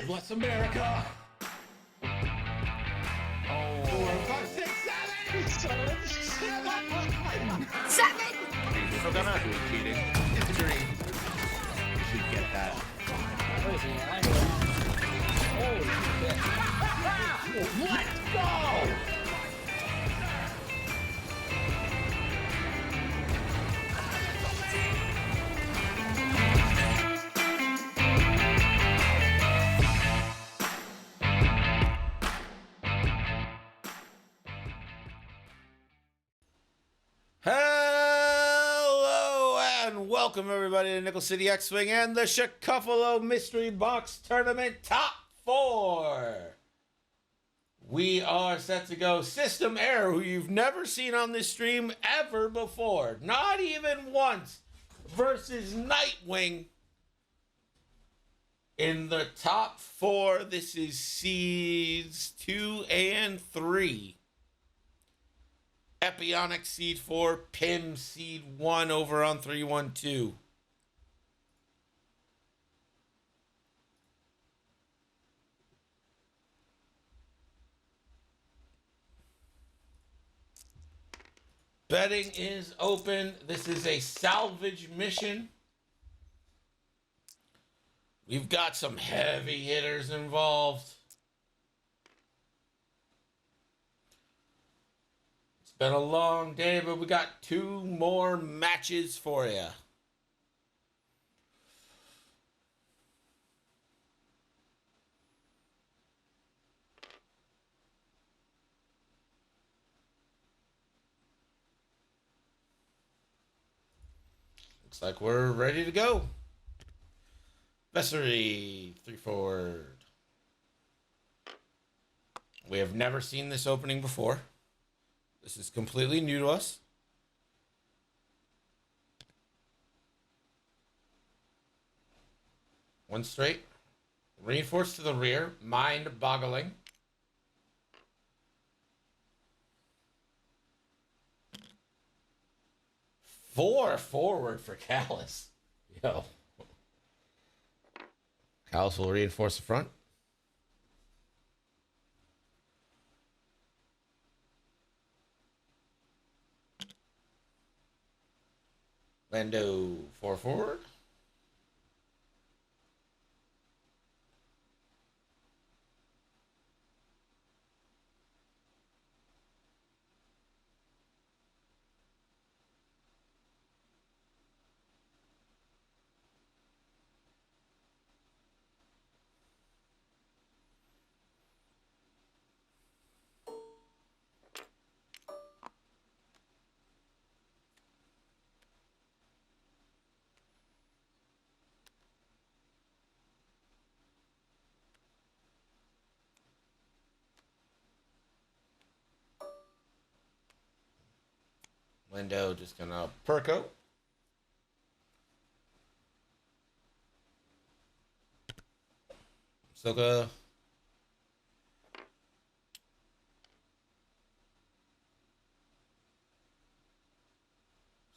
bless America. Oh. 4, 5, 6, 7. 7! Still gonna Cheating. It's a dream. You should get that. Holy shit. Let's go! Hello and welcome everybody to Nickel City X-Wing and the Chicuffalo Mystery Box Tournament Top 4. We are set to go System Error, who you've never seen on this stream ever before. Not even once. Versus Nightwing. In the top 4, this is Seeds 2 and 3. Epionic Seed 4, Pim Seed 1 over on 312. Betting is open. This is a salvage mission. We've got some heavy hitters involved. It's been a long day, but we got 2 more matches for you. Looks like we're ready to go. Vessery, 3 forward. We have never seen this opening before. This is completely new to us. One straight. Reinforced to the rear. Mind-boggling. Four forward for Callus. Yo. Callus will reinforce the front. Lando, 4 forward. Lando just gonna Perko. Ahsoka.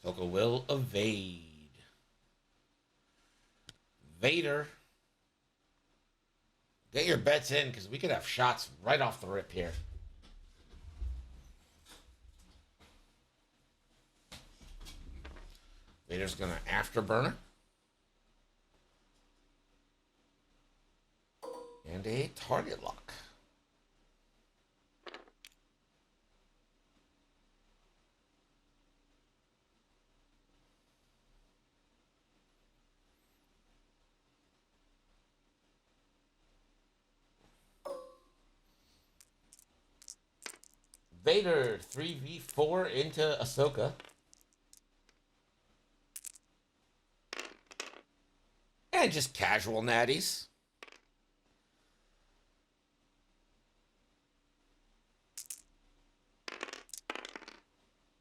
Ahsoka will evade. Vader. Get your bets in, because we could have shots right off the rip here. Vader's gonna afterburner. And a target lock. Vader 3v4 into Ahsoka. And just casual natties.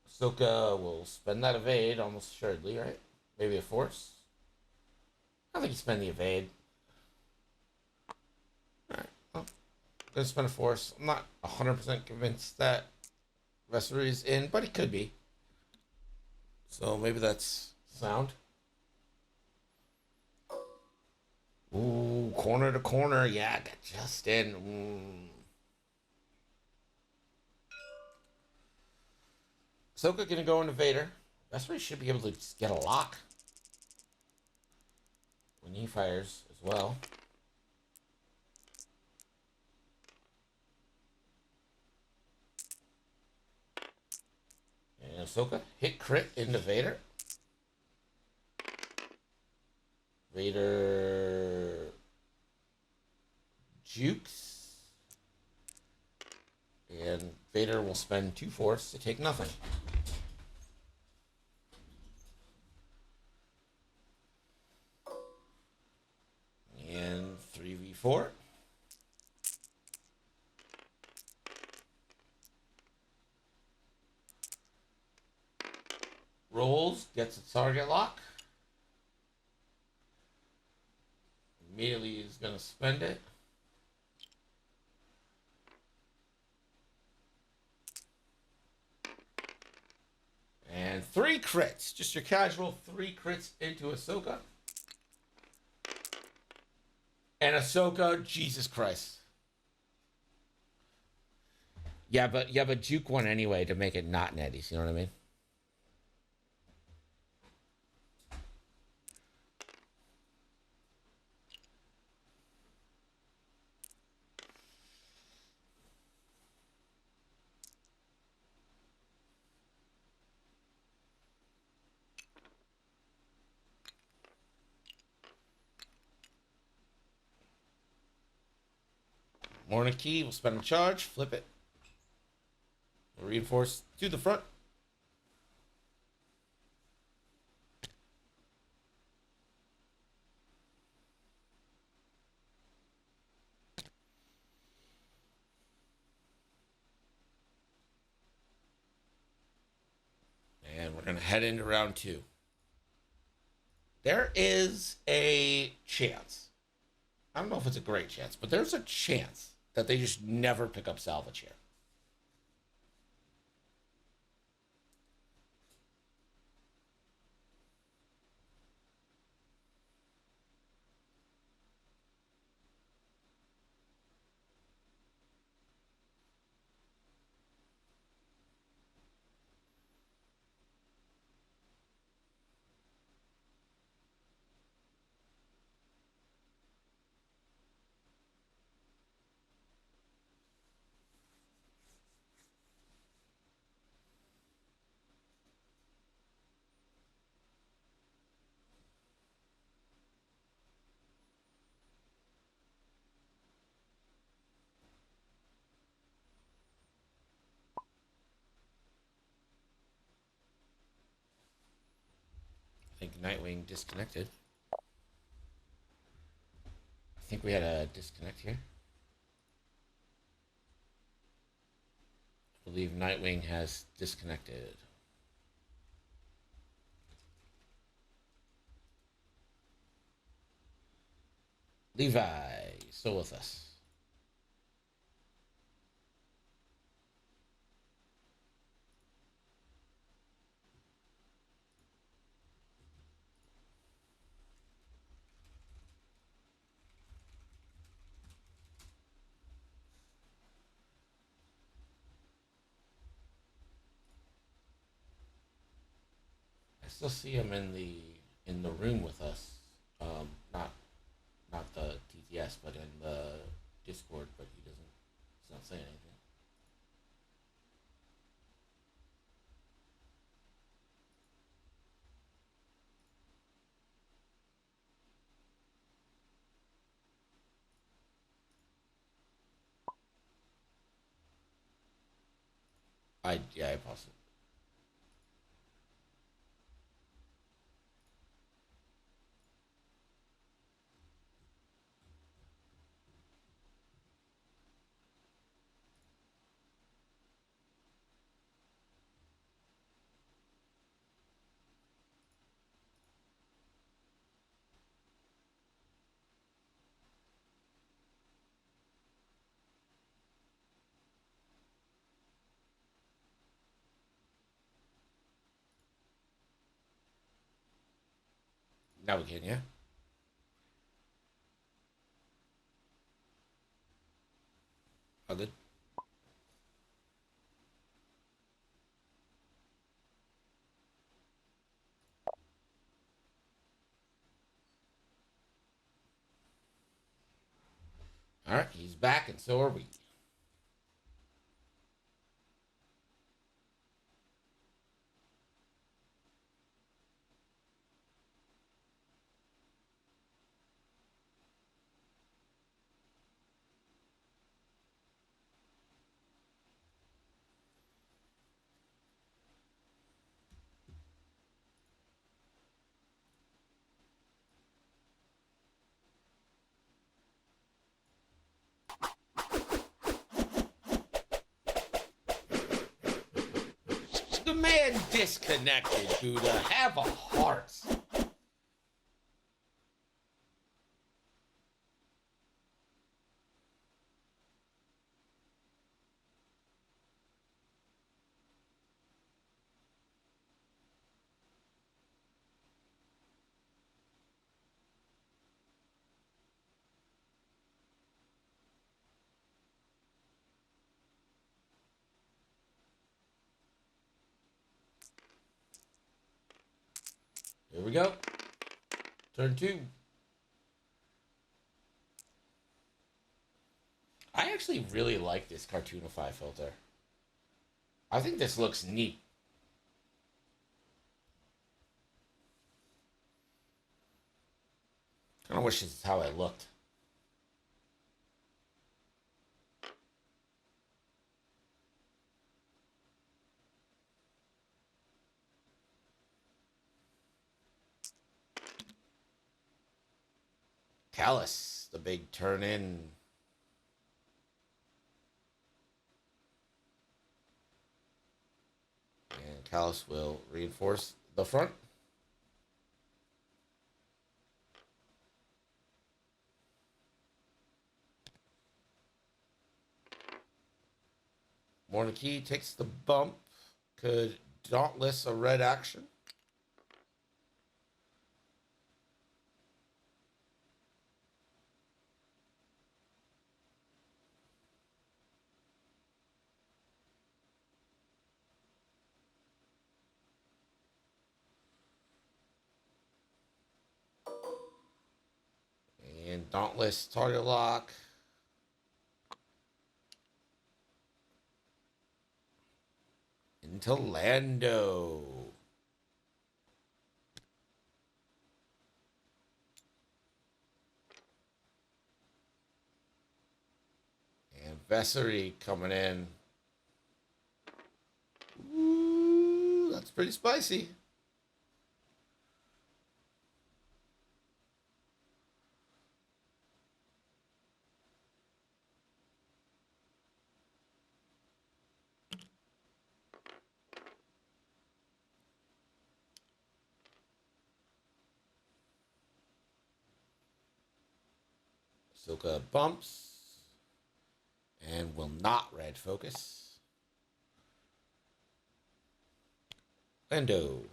Ahsoka will spend that evade almost assuredly, right? Maybe a force. I think you spend the evade. Alright, well, gonna spend a force. I'm not 100% convinced that Vessery is in, but it could be. So maybe that's sound. Ooh, corner to corner. Yeah, got Justin. Ahsoka gonna go into Vader. That's where he should be able to get a lock when he fires as well. And Ahsoka hit crit into Vader. Vader jukes. And Vader will spend 2 force to take nothing. And 3v4. Rolls, gets a target lock. Immediately is going to spend it. And 3 crits. Just your casual 3 crits into Ahsoka. And Ahsoka, Jesus Christ. Yeah, but juke one anyway to make it not netties. You know what I mean? Morning key, we'll spend a charge, flip it. We'll reinforce to the front. And we're going to head into round 2. There is a chance. I don't know if it's a great chance, but there's a chance that they just never pick up salvage here. I think Nightwing disconnected. I think we had a disconnect here. I believe Nightwing has disconnected. Levi, still with us. I still see him in the room with us. Not the TTS, but in the Discord. But he's not saying anything. I paused it. Now we can, yeah. Oh, good. All right, he's back, and so are we. The man disconnected, Buddha. Have a heart. Here we go. Turn 2. I actually really like this Cartoonify filter. I think this looks neat. I wish this is how I looked. Callus, the big turn in. And Callus will reinforce the front. Mornikey takes the bump. Could Dauntless a red action? And Dauntless target lock. Into Lando. And Vessery coming in. Ooh, that's pretty spicy. Silka bumps. And will not red focus. Lando.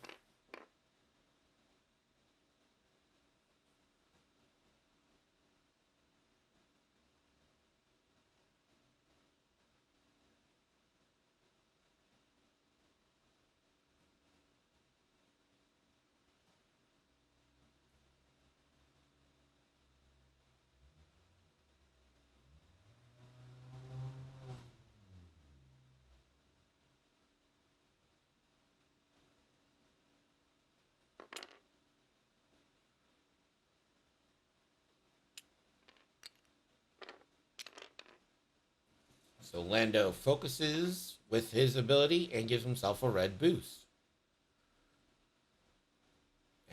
So Lando focuses with his ability and gives himself a red boost.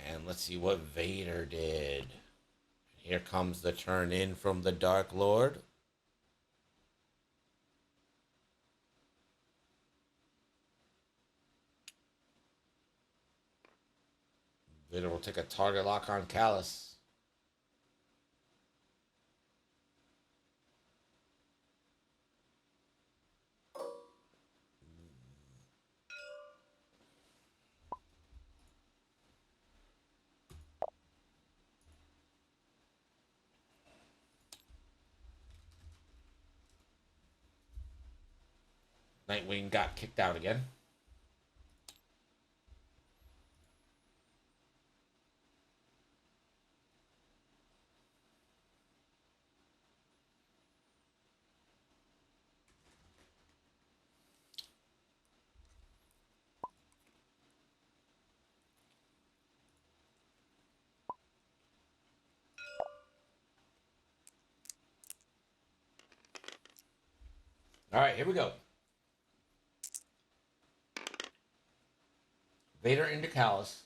And let's see what Vader did. Here comes the turn in from the Dark Lord. Vader will take a target lock on Callus. Nightwing got kicked out again. All right, here we go. Vader into Callus.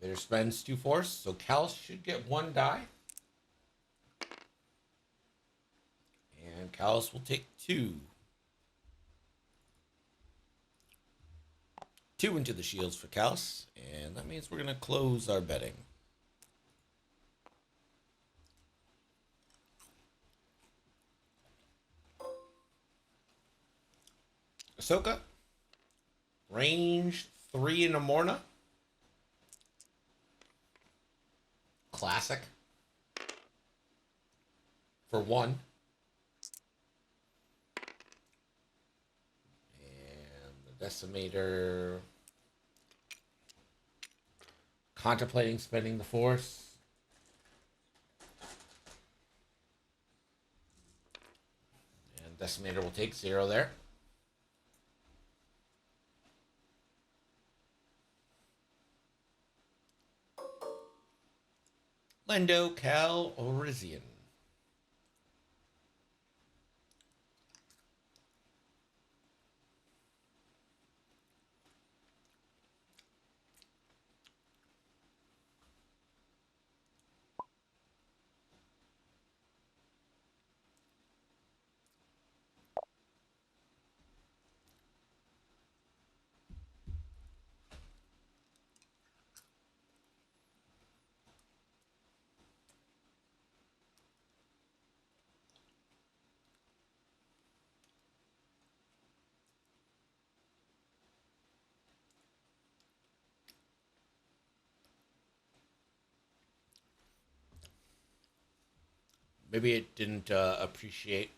Vader spends 2 force, so Callus should get 1 die. And Callus will take 2. 2 into the shields for Callus, and that means we're going to close our betting. Ahsoka, range 3 in Amorna. Classic. For 1. And the Decimator. Contemplating spending the force. And Decimator will take 0 there. Lendo Calrissian. Maybe it didn't appreciate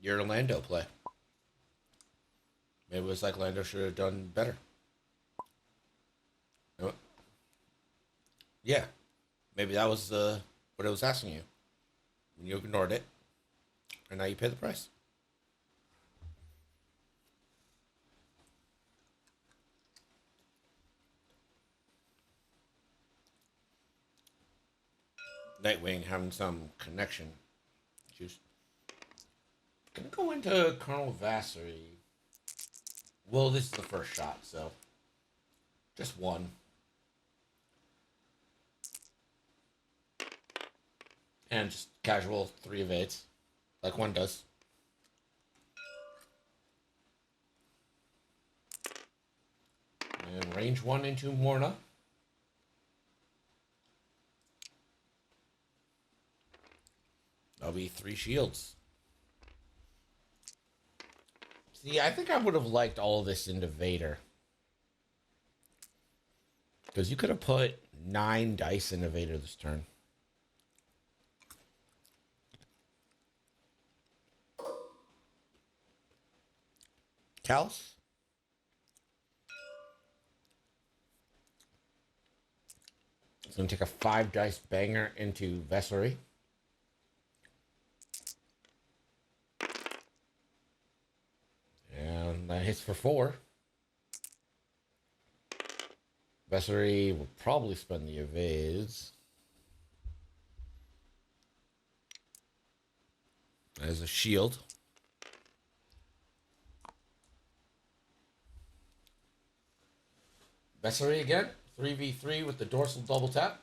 your Lando play. Maybe it was like Lando should have done better. Yeah, maybe that was what it was asking you. You ignored it, and now you pay the price. Nightwing having some connection issues. Gonna go into Colonel Vassery. Well, this is the first shot, so just 1. And just casual 3 evades, like 1 does. And range 1 into Morna. That'll be 3 shields. See, I think I would have liked all of this into Vader. Because you could have put 9 dice into Vader this turn. Callus? It's going to take a 5 dice banger into Vessery. And that hits for 4. Vessery will probably spend the evades. As a shield. Vessery again. 3v3 with the dorsal double tap.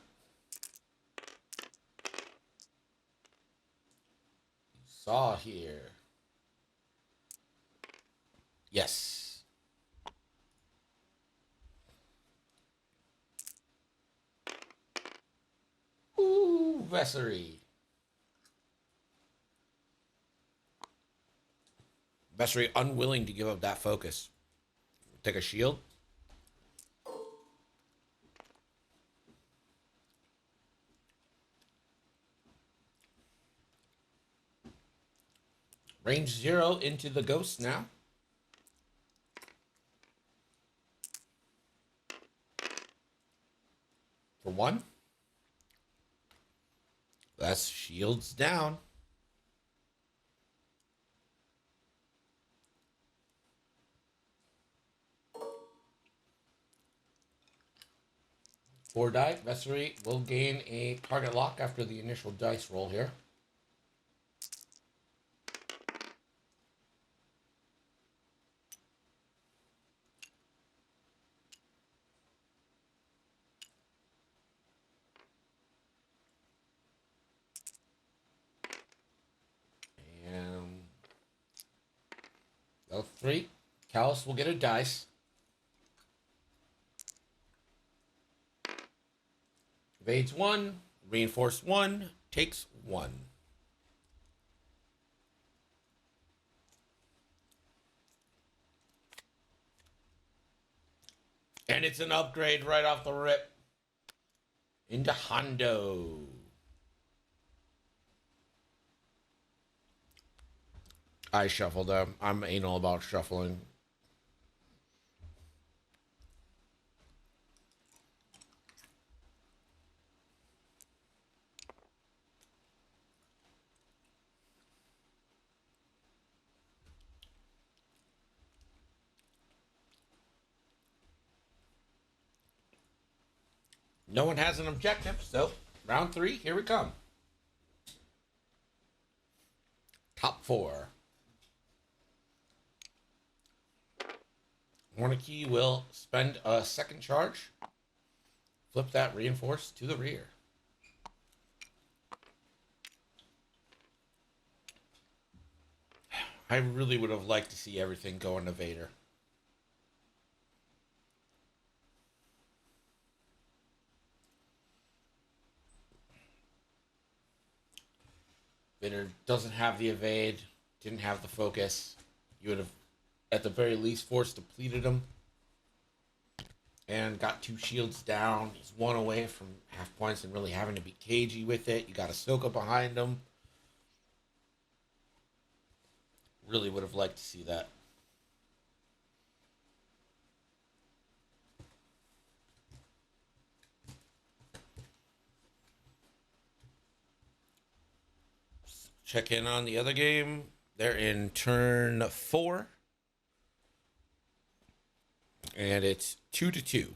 Saw here. Yes. Ooh, Vessery. Vessery unwilling to give up that focus. Take a shield. Range 0 into the ghost now. For 1. That's shields down. Four die. Vessery will gain a target lock after the initial dice roll here. And those 3. Callus will get a dice. Evades 1. Reinforce 1. Takes 1. And it's an upgrade right off the rip. Into Hondo. I shuffled them. I'm anal about shuffling. No one has an objective, so round 3, here we come. Top 4. Warnicky will spend a second charge. Flip that reinforce to the rear. I really would have liked to see everything go into Vader. Vader doesn't have the evade, didn't have the focus. You would have, at the very least, force depleted him. And got 2 shields down. He's 1 away from half points and really having to be cagey with it. You got Ahsoka behind him. Really would have liked to see that. Check in on the other game. They're in turn 4. And it's 2-2.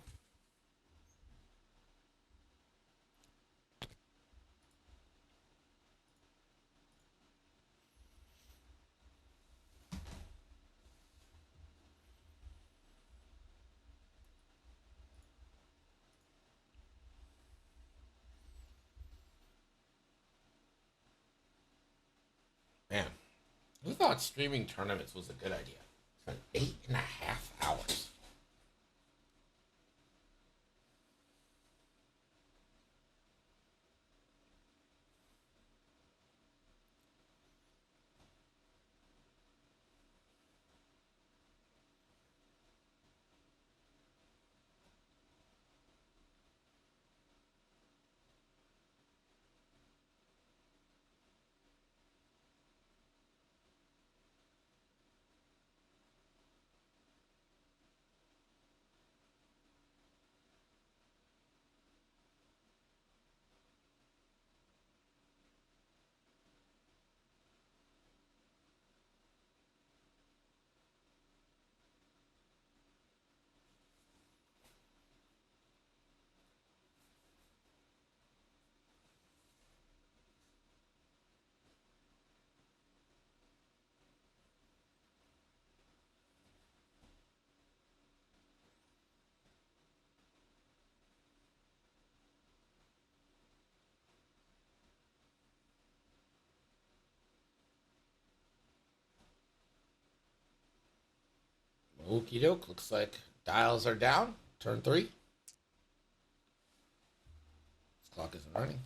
Man, who thought streaming tournaments was a good idea? Spent 8.5 hours. Okie doke. Looks like dials are down. Turn 3. This clock isn't running.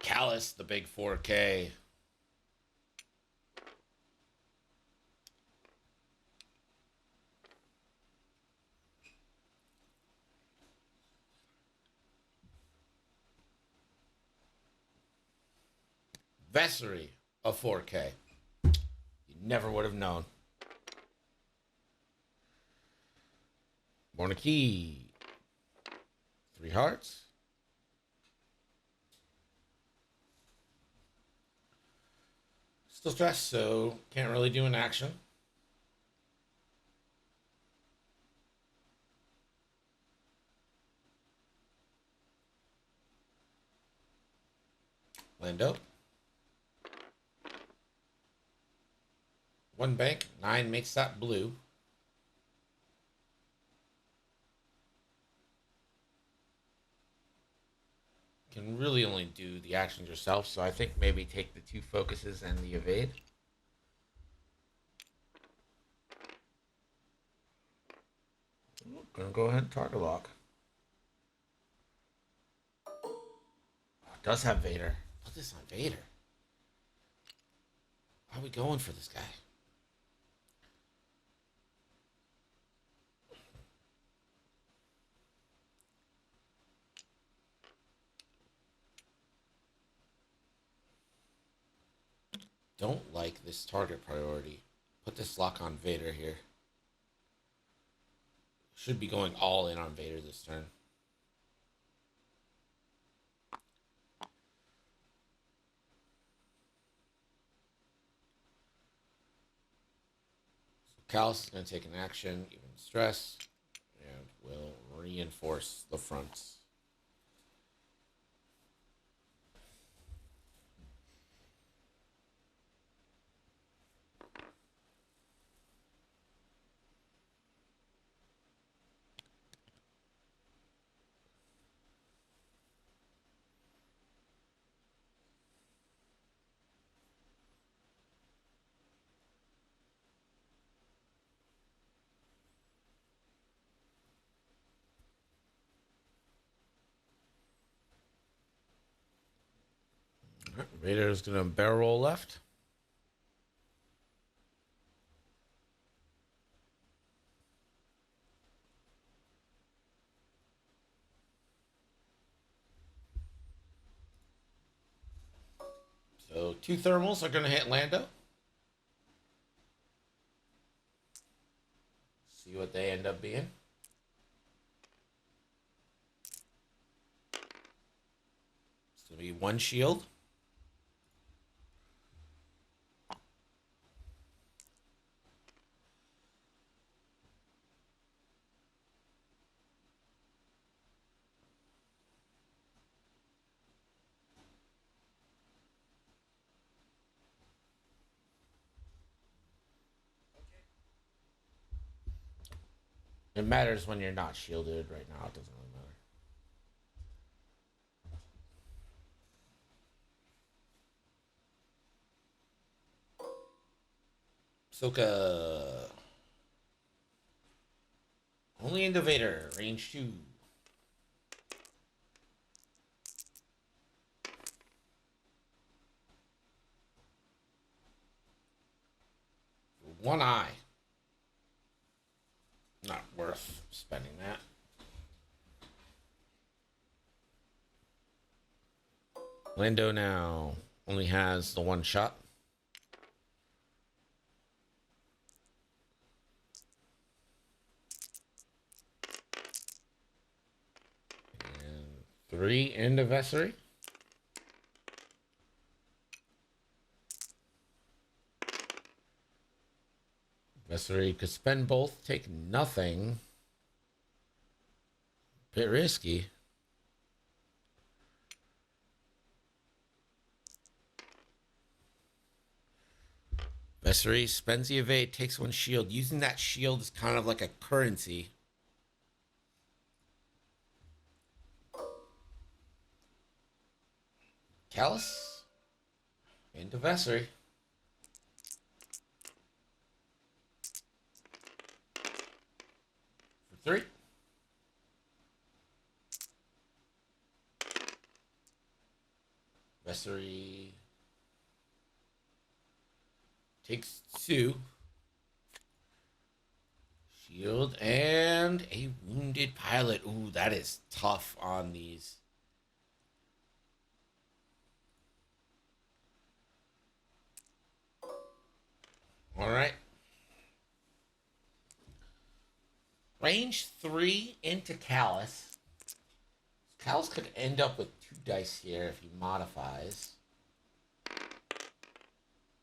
Callus, the big 4K. Vessery, a 4K. You never would have known. Monarchy. 3 hearts. Still stressed, so can't really do an action. Lando. 1 bank. 9 makes that blue. Can really only do the actions yourself, so I think maybe take the 2 focuses and the evade. Gonna go ahead and target lock. Oh, it does have Vader. Put this on Vader. How are we going for this guy? Don't like this target priority. Put this lock on Vader here. Should be going all in on Vader this turn. So Callus is going to take an action, even stress, and will reinforce the fronts. Vader's going to barrel roll left. So 2 thermals are going to hit Lando. See what they end up being. It's going to be 1 shield. It matters when you're not shielded. Right now, it doesn't really matter. Soka. Only into Vader. Range 2. One eye. Not worth spending that. Lando now only has the 1 shot. And 3 into Vessery. Vessery could spend both, take nothing. Bit risky. Vessery spends the evade, takes 1 shield. Using that shield is kind of like a currency. Callus into Vessery. For 3. Vessery takes 2. Shield and a wounded pilot. Ooh, that is tough on these. All right. Range 3 into Callus. Callus could end up with 2 dice here if he modifies.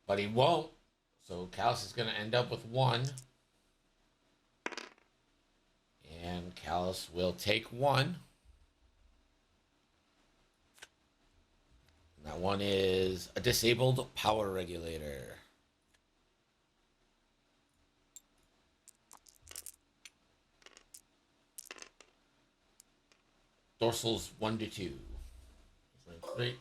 But he won't. So Callus is going to end up with 1. And Callus will take 1. And that one is a disabled power regulator. Dorsals 1 to 2. 3.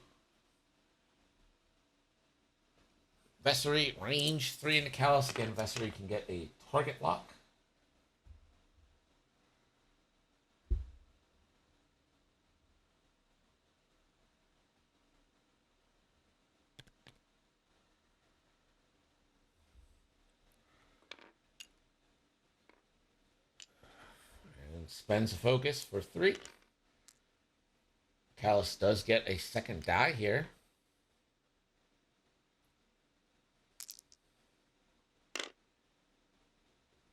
Vessery, range 3 into Callus. Again, Vessery can get a target lock. And spends a focus for 3. Callus does get a second die here.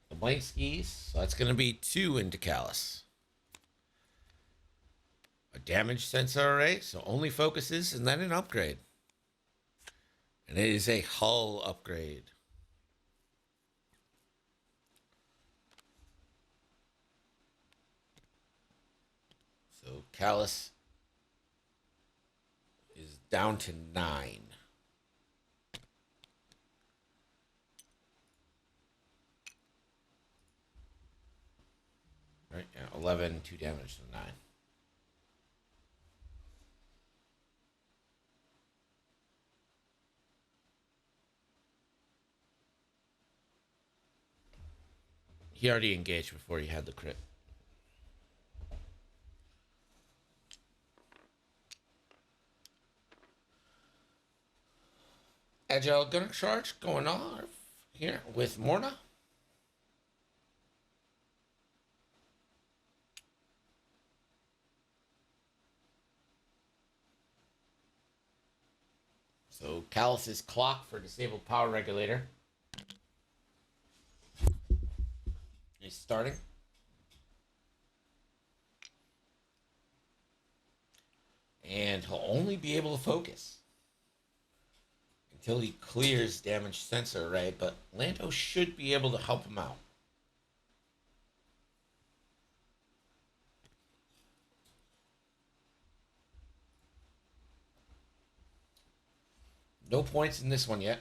The blank skis, so that's going to be 2 into Callus. A damage sensor array, so only focuses, and then an upgrade. And it is a hull upgrade. So Callus is down to 9. Right, yeah, 11, 2 damage, so 9. He already engaged before he had the crit. Agile Gunner Charge going on here with Morna. So Callus's clock for disabled power regulator is starting. And he'll only be able to focus until he clears damage sensor array, but Lando should be able to help him out. No points in this one yet.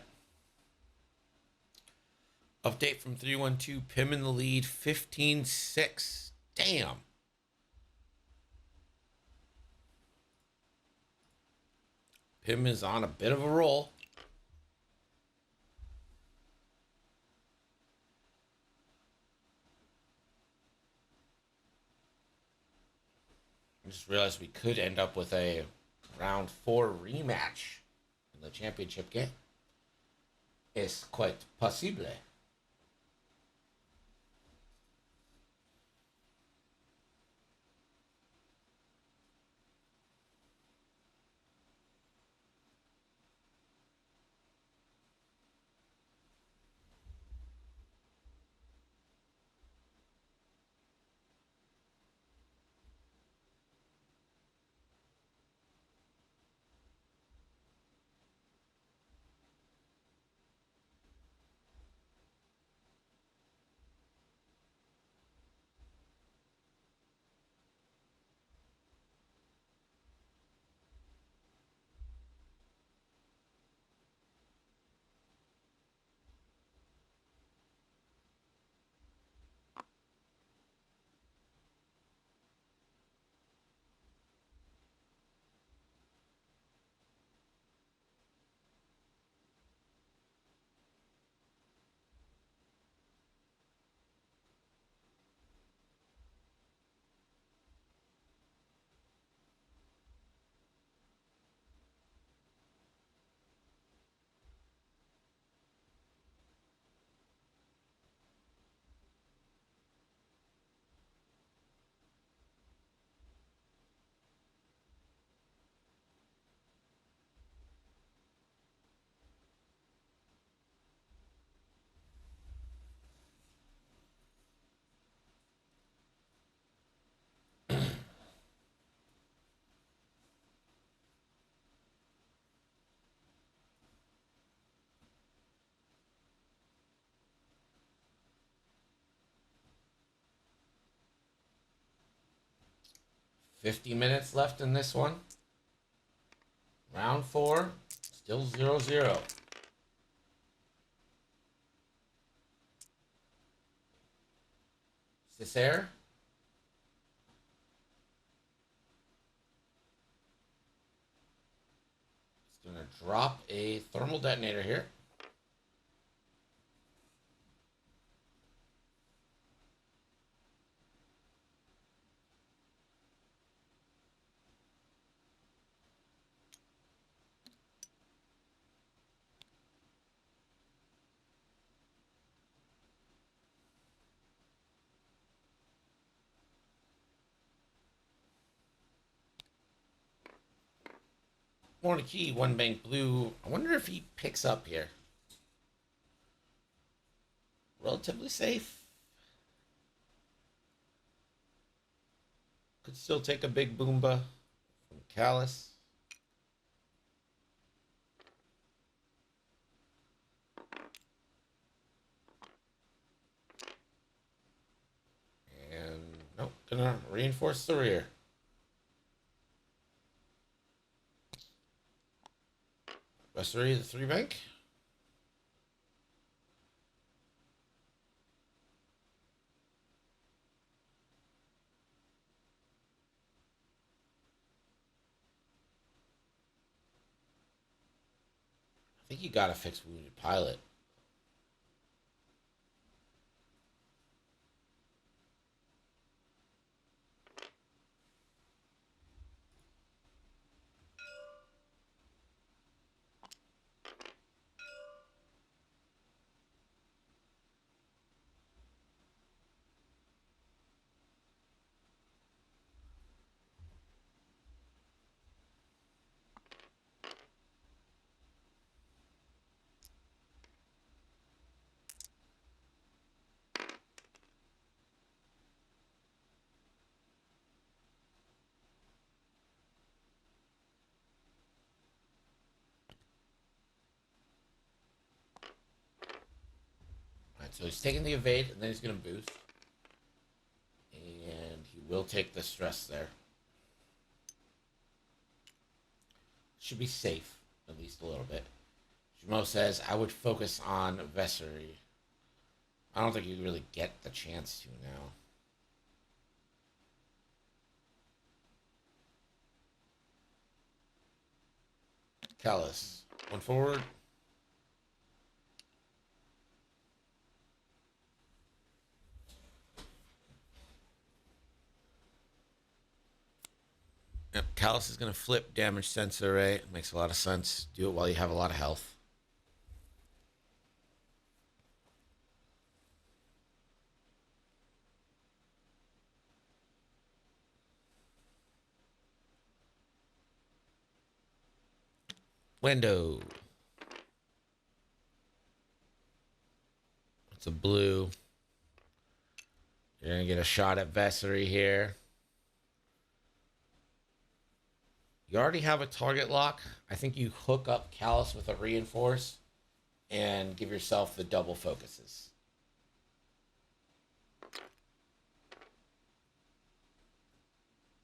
Update from 312, Pim in the lead, 15-6. Damn. Pim is on a bit of a roll. I just realized we could end up with a round 4 rematch in the championship game. Es quite possible. 50 minutes left in this one. Round 4, still 0-0. Is this air? It's going to drop a thermal detonator here. One key, one bank blue. I wonder if he picks up here. Relatively safe. Could still take a big Boomba from Callus. And nope, gonna reinforce the rear. Best three, the 3 bank. I think you gotta fix Wounded Pilot. Alright, so he's taking the evade, and then he's gonna boost. And he will take the stress there. Should be safe, at least a little bit. Jamo says, I would focus on Vessery. I don't think you really get the chance to now. Callus, one forward. Yep, Callus is going to flip damage sensor array. Makes a lot of sense. Do it while you have a lot of health. Window. It's a blue. You're going to get a shot at Vessery here. You already have a target lock. I think you hook up Callus with a reinforce and give yourself the double focuses.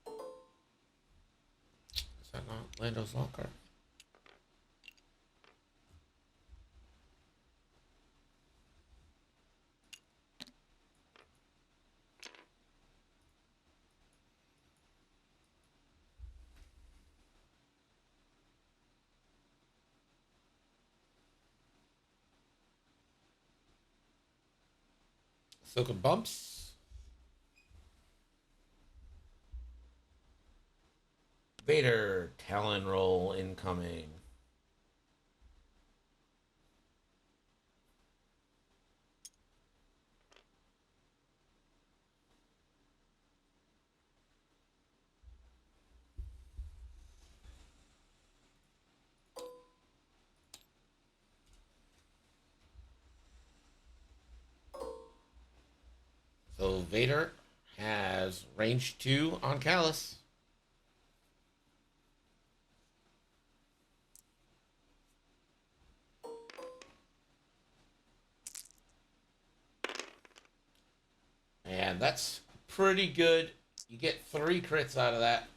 Is that not Lando's locker? Silken bumps. Vader Talon roll incoming. So Vader has range 2 on Callus. And that's pretty good. You get 3 crits out of that.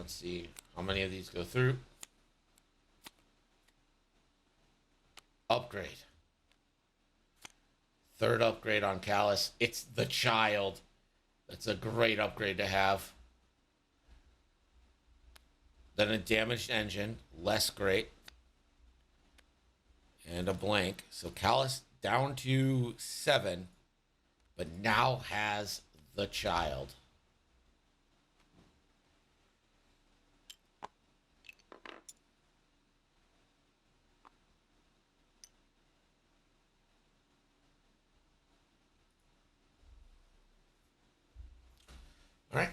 Let's see how many of these go through. Upgrade. Third upgrade on Callus. It's the child. That's a great upgrade to have. Then a damaged engine. Less great. And a blank. So Callus down to 7. But now has the child. All right.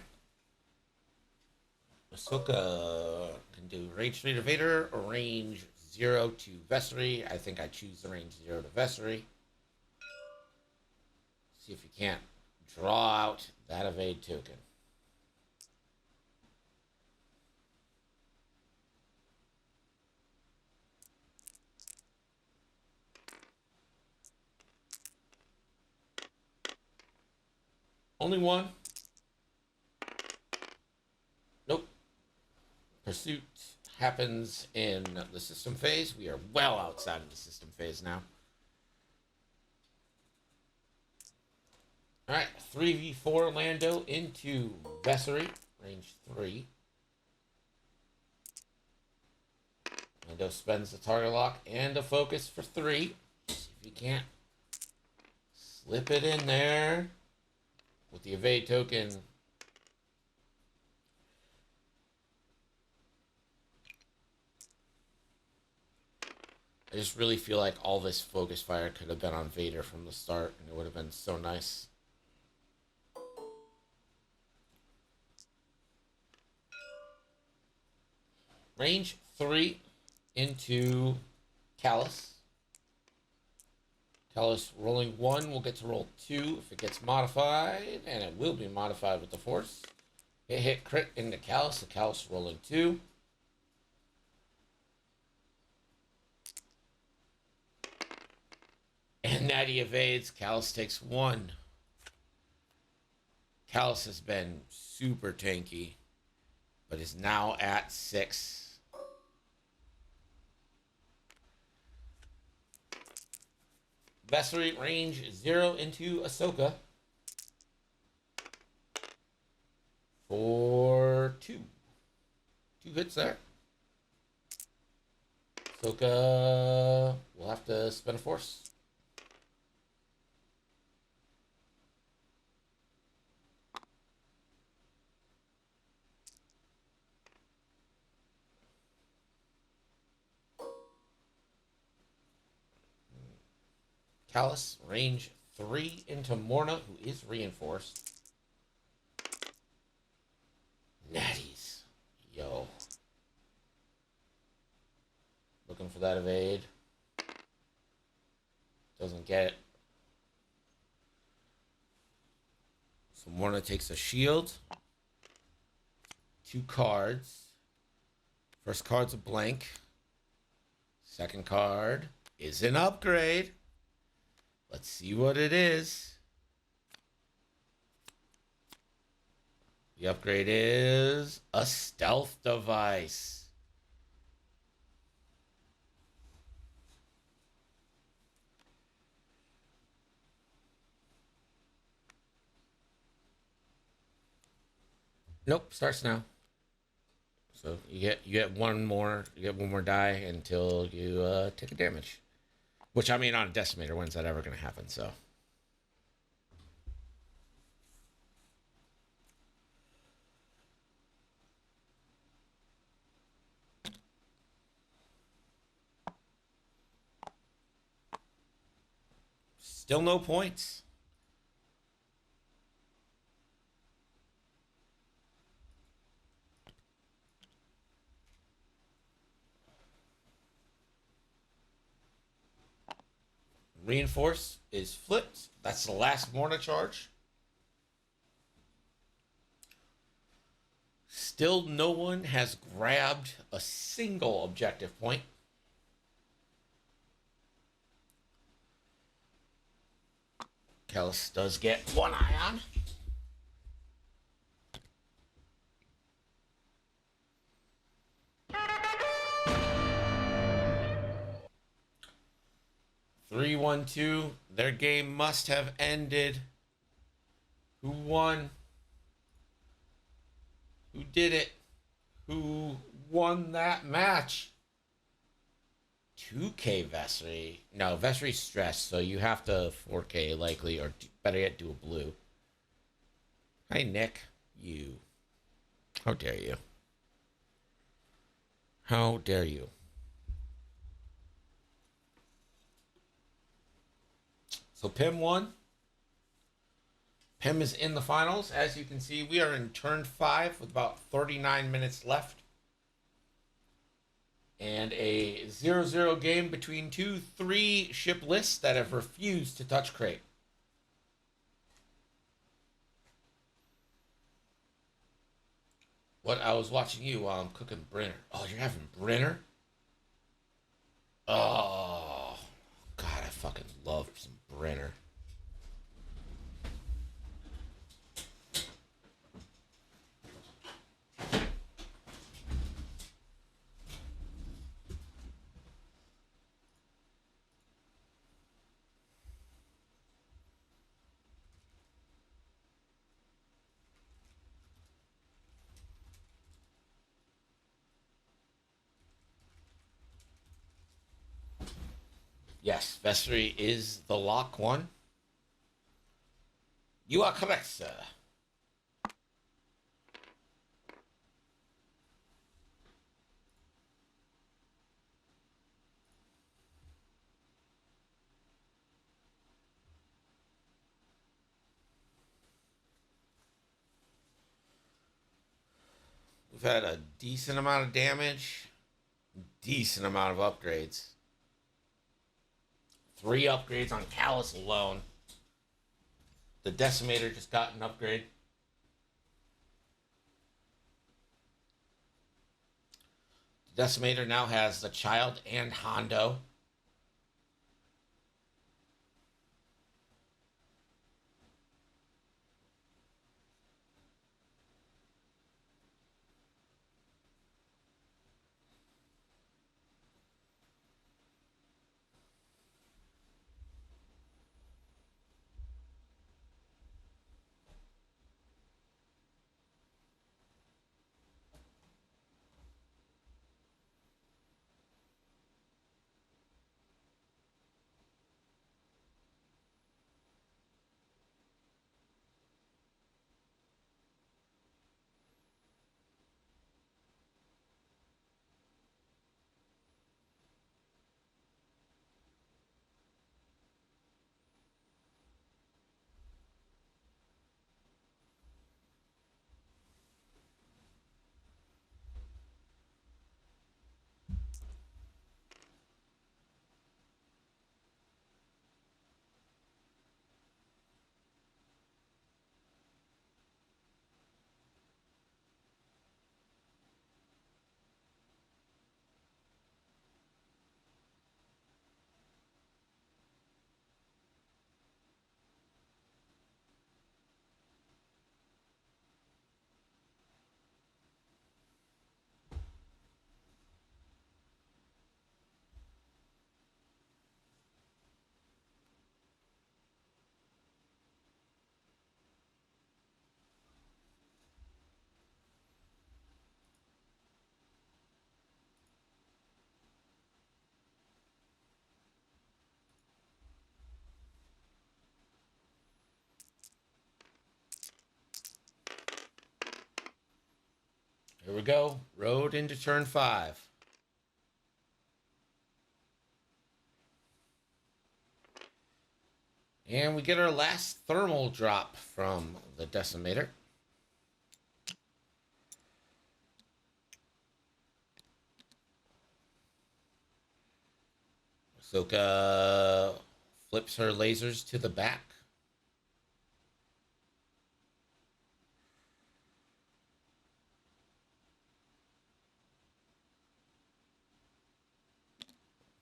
Ahsoka can do range 3 to Vader or range 0 to Vessery. I think I choose the range 0 to Vessery. See if you can't draw out that evade token. Only one. Nope. Pursuit happens in the system phase. We are well outside of the system phase now. All right, 3v4 Lando into Vessery, range 3. Lando spends the target lock and a focus for 3. See if you can't slip it in there with the evade token. I just really feel like all this focus fire could have been on Vader from the start, and it would have been so nice. Range 3 into Callus. Callus rolling 1 will get to roll 2 if it gets modified, and it will be modified with the Force. Hit crit into Callus, so Callus rolling 2. And that he evades. Callus takes 1. Callus has been super tanky, but is now at 6. Vessery range 0 into Ahsoka for 2. 2 hits there. Ahsoka will have to spend a Force. Callus, range 3 into Morna, who is reinforced. Natties. Yo. Looking for that evade. Doesn't get it. So Morna takes a shield. 2 cards. First card's a blank. Second card is an upgrade. Let's see what it is. The upgrade is a stealth device. Nope, starts now. So you get one more die until you take a damage. Which, I mean, on a decimator, when's that ever going to happen? So. Still no points. Reinforce is flipped. That's the last Morna charge. Still no one has grabbed a single objective point. Callus does get 1 ion. 3-1-2. Their game must have ended. Who won? Who did it? Who won that match? 2K Vessery. No, Vessery's stressed, so you have to 4K likely, or better yet, do a blue. Hi, Nick. You. How dare you? How dare you? So Pim won. Pim is in the finals. As you can see, we are in turn 5 with about 39 minutes left. And a 0-0 game between 2-3 ship lists that have refused to touch crate. What? I was watching you while I'm cooking Brenner. Oh, you're having Brenner? Oh, God, I fucking love some Brenner. Yes, Vessery is the lock one. You are correct, sir. We've had a decent amount of damage, decent amount of upgrades. 3 upgrades on Callus alone. The Decimator just got an upgrade. The Decimator now has the Child and Hondo. Here we go. Road into turn 5. And we get our last thermal drop from the Decimator. Ahsoka flips her lasers to the back.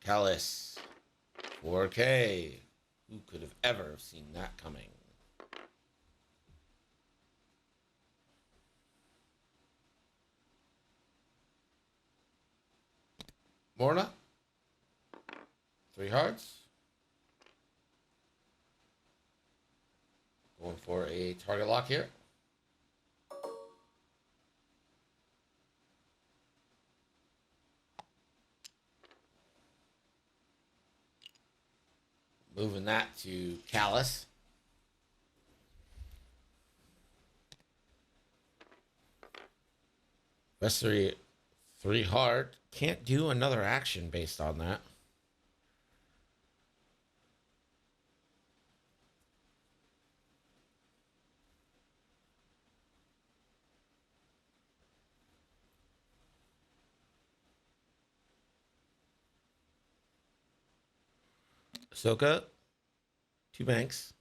Callus, 4K. Who could have ever seen that coming? Morna, 3 hearts. Going for a target lock here. Moving that to Callus. Vessery 3 hard. Can't do another action based on that. Ahsoka, 2 banks.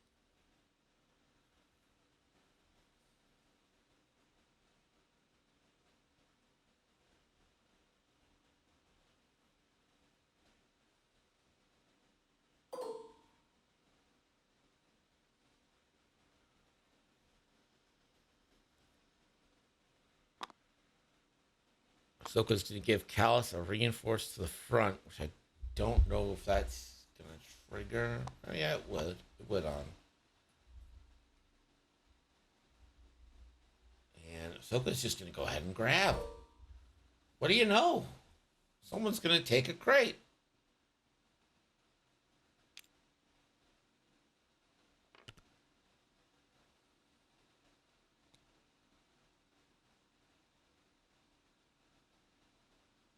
Ahsoka's going to give Callus a reinforce to the front, which I don't know if that's going to trigger. Oh, yeah, it would. It would on. And Ahsoka's just going to go ahead and grab. What do you know? Someone's going to take a crate.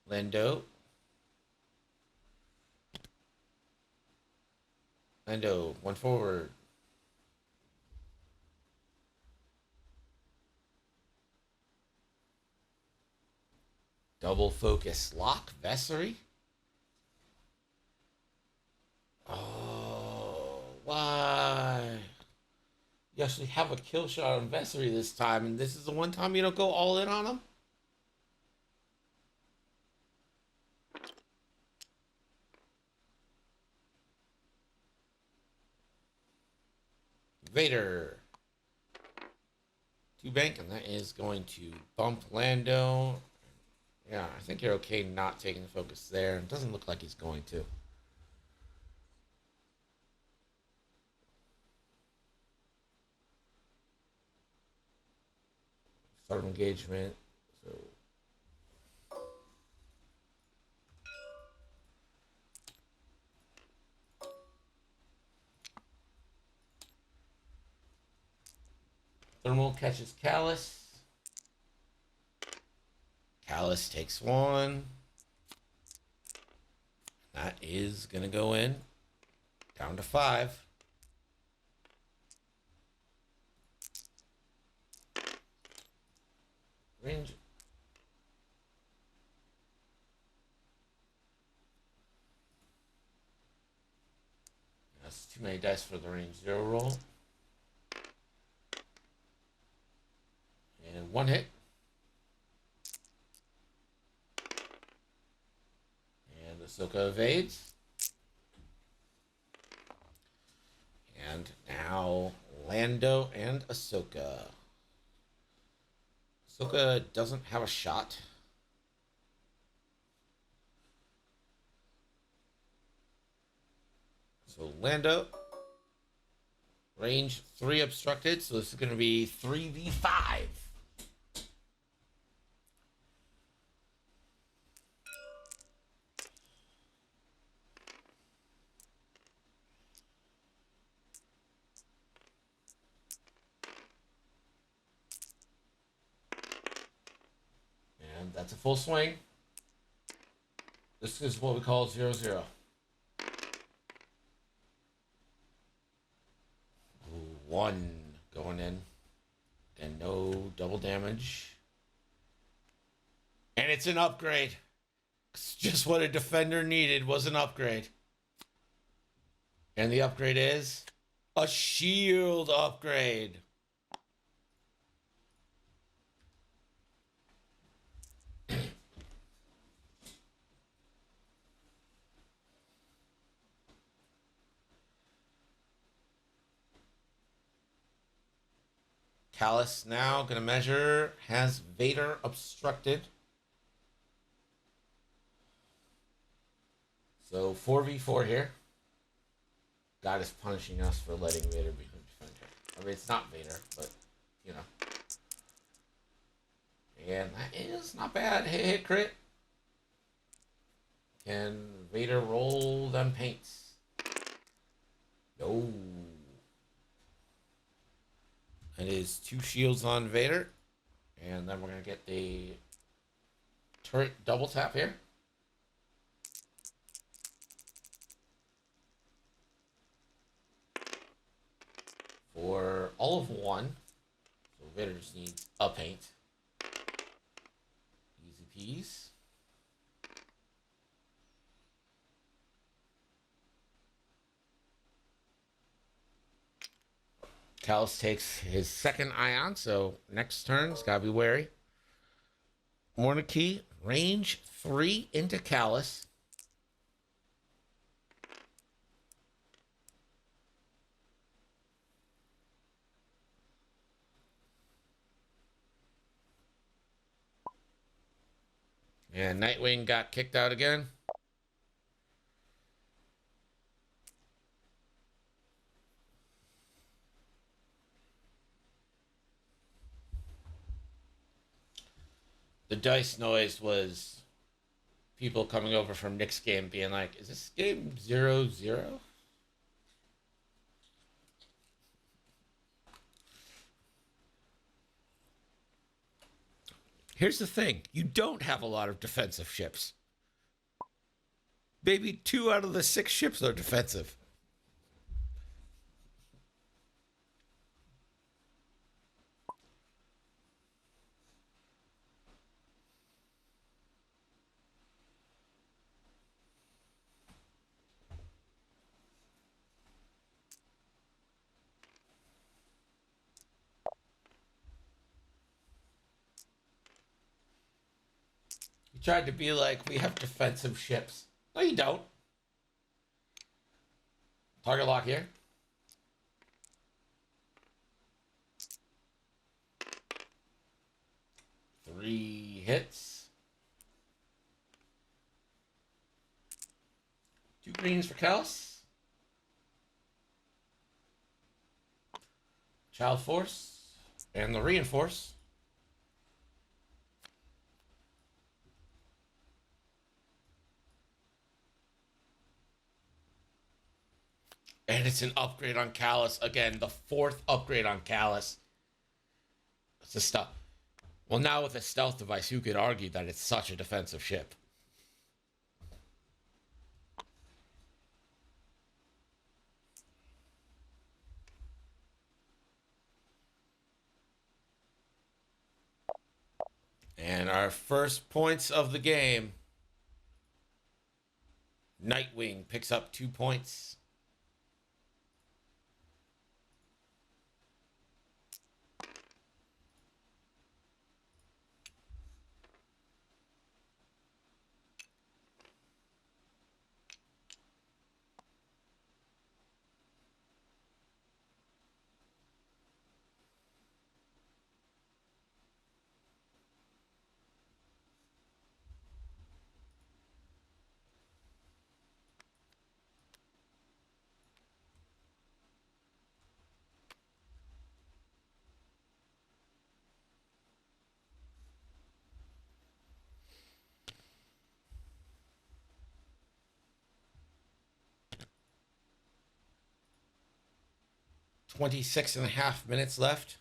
Lando. Lando, 1 forward. Double focus lock, Vessery. Oh, why? You actually have a kill shot on Vessery this time, and this is the one time you don't go all in on him? Vader. 2 bank, and that is going to bump Lando. Yeah, I think you're okay not taking the focus there. It doesn't look like he's going to. Start engagement. So Thermal catches Callus. Callus takes 1. That is going to go in. Down to 5. Range. That's too many dice for the range 0 roll. And 1 hit. And Ahsoka evades. And now Lando and Ahsoka. Ahsoka doesn't have a shot. So Lando, range 3 obstructed. So this is going to be 3v5. And that's a full swing. This is what we call 0-0. Ooh, 1 going in. And no double damage. And it's an upgrade. It's just what a defender needed was an upgrade. And the upgrade is a shield upgrade. Callus now going to measure. Has Vader obstructed. So 4v4 here. God is punishing us for letting Vader be defender. I mean, it's not Vader, but, you know. And that is not bad. Hit crit. Can Vader roll them paints? No. It is 2 shields on Vader. And then we're going to get the turret double tap here. For all of 1. So Vader just needs a paint. Easy peas. Callus takes his second ion, so next turn's gotta be wary. Monarchy, range 3 into Callus. And Nightwing got kicked out again. The dice noise was people coming over from Nick's game being like, is this game 0-0? Here's the thing. You don't have a lot of defensive ships. Maybe 2 out of the 6 ships are defensive. You tried to be like, we have defensive ships. No, you don't. Target lock here. 3 hits. 2 greens for Callus. Child Force. And the Reinforce. And it's an upgrade on Callus. Again, the 4th upgrade on Callus. It's a stuff. Well, now with a stealth device, you could argue that it's such a defensive ship. And our first points of the game. Nightwing picks up 2 points. Twenty-six and a half minutes left.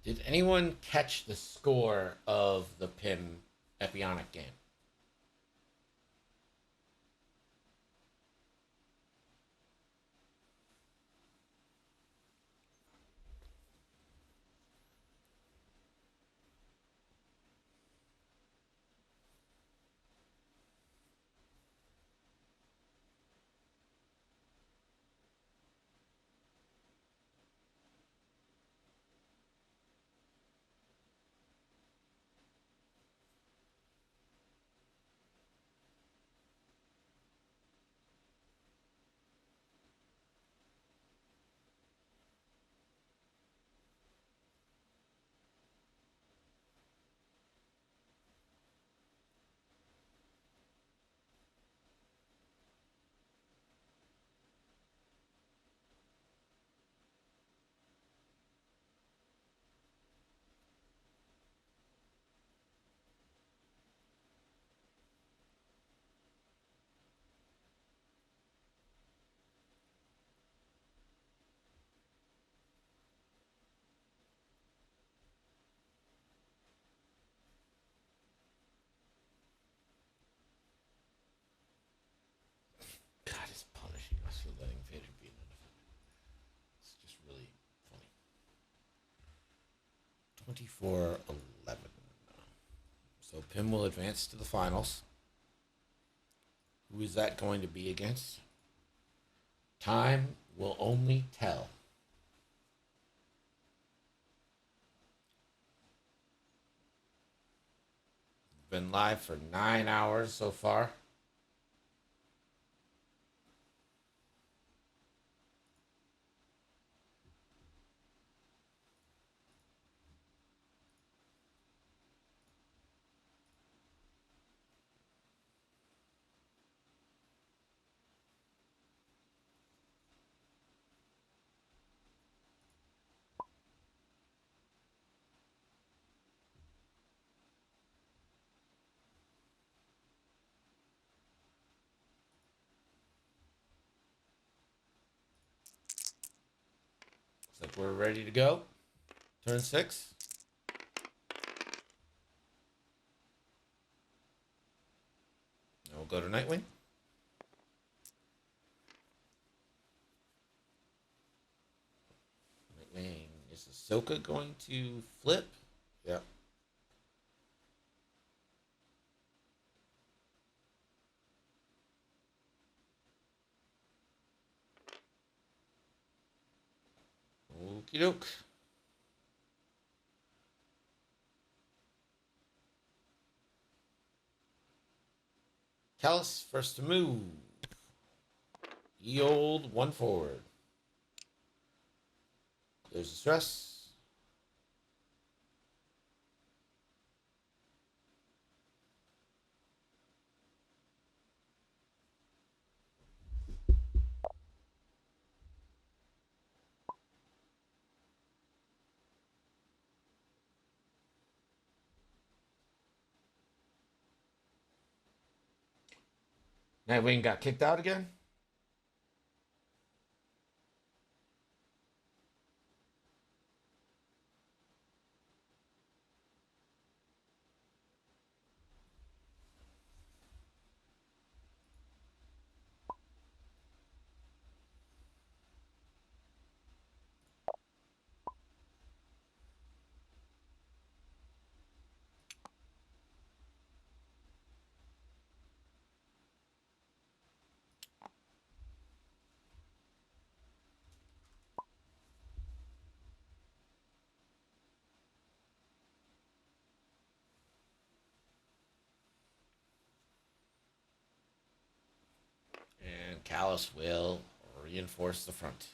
Did anyone catch the score of the Pim Epionic game? God is punishing us for letting Vader be an undefeated. It's just really funny. 24-11. So Pim will advance to the finals. Who is that going to be against? Time will only tell. Been live for 9 hours so far. Looks like we're ready to go. Turn 6. Now we'll go to Nightwing. Nightwing. Is Ahsoka going to flip? Yep. Okie doke. Callus first to move. Ye old one forward. There's the stress. Nightwing got kicked out again. And Callus will reinforce the front.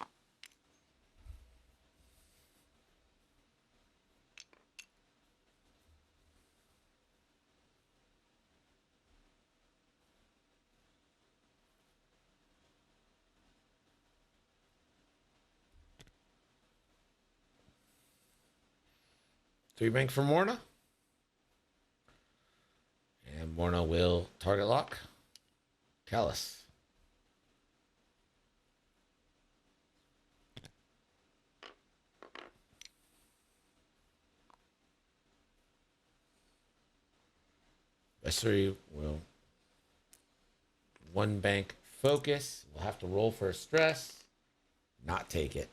Three bank for Morna. And Morna will target lock. Callus. Mystery will one bank focus. We'll have to roll for a stress. Not take it.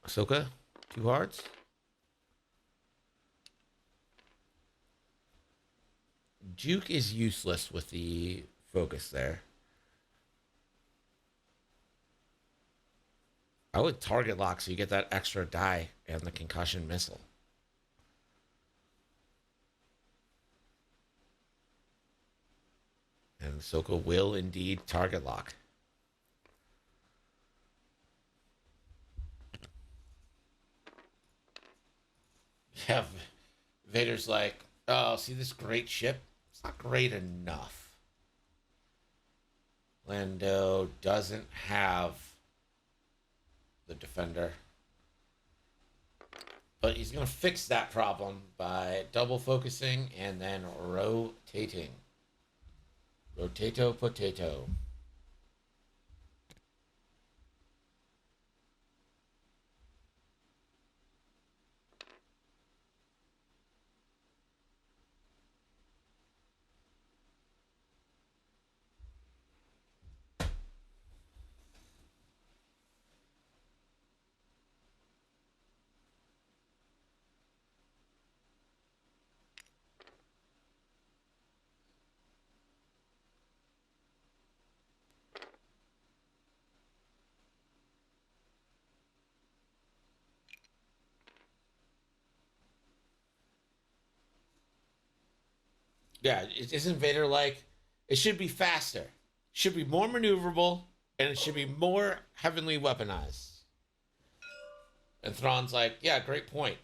Ahsoka, 2 hearts. Juke is useless with the focus there. I would target lock so you get that extra die and the concussion missile. And Ahsoka will indeed target lock. Yeah, Vader's like, oh, see this great ship? It's not great enough. Lando doesn't have the defender. But he's going to fix that problem by double focusing and then rotating. Rotato potato. Yeah, isn't Vader like, it should be faster, should be more maneuverable, and it should be more heavenly weaponized. And Thrawn's like, yeah, great point.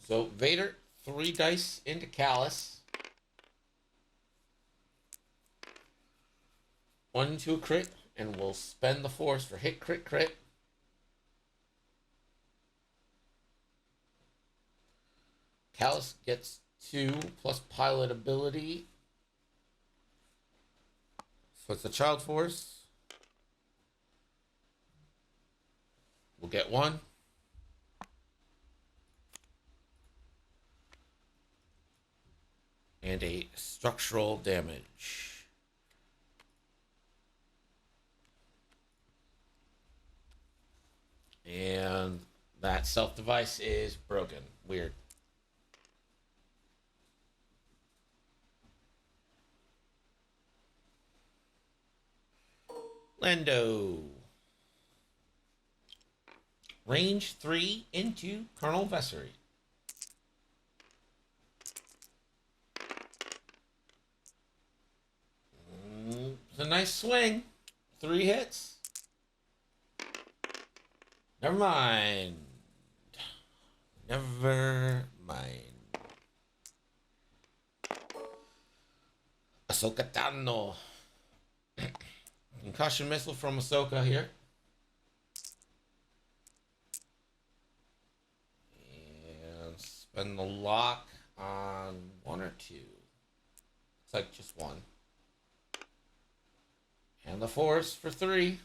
So Vader, 3 dice into Callus. 1 to a crit, and we'll spend the force for hit, crit, crit. Callus gets 2 plus pilot ability. So it's the child force. We'll get 1. And a structural damage. And that self device is broken. Weird. Lando. Range 3 into Colonel Vessery. It's a nice swing. 3 hits. Never mind. Never mind. Ahsoka Tano. Concussion missile from Ahsoka here. And spend the lock on 1 or 2. It's like just 1. And the force for 3.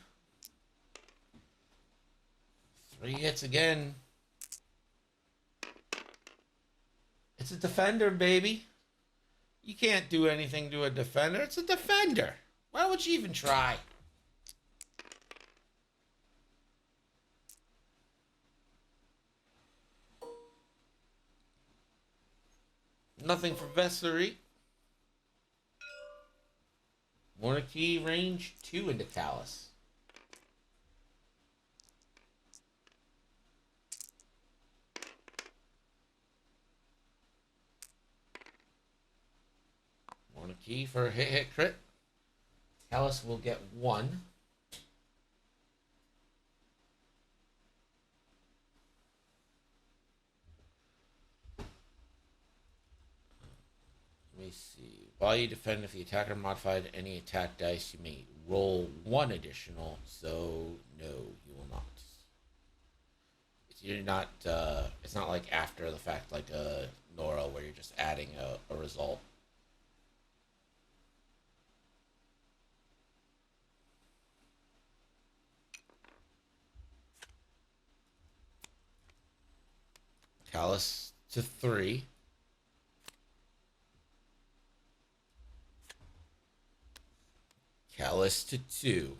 3 hits again. It's a defender, baby. You can't do anything to a defender. It's a defender. Why would you even try? Nothing for Vessery. Monarchy range 2 into Callus. Monarchy for hit, hit, crit. Callus will get 1. Let me see. While you defend, if the attacker modified any attack dice, you may roll 1 additional. So, no, you will not. You're not. It's not like after the fact, like a Nora, where you're just adding a result. Callus to 3. Callus to 2.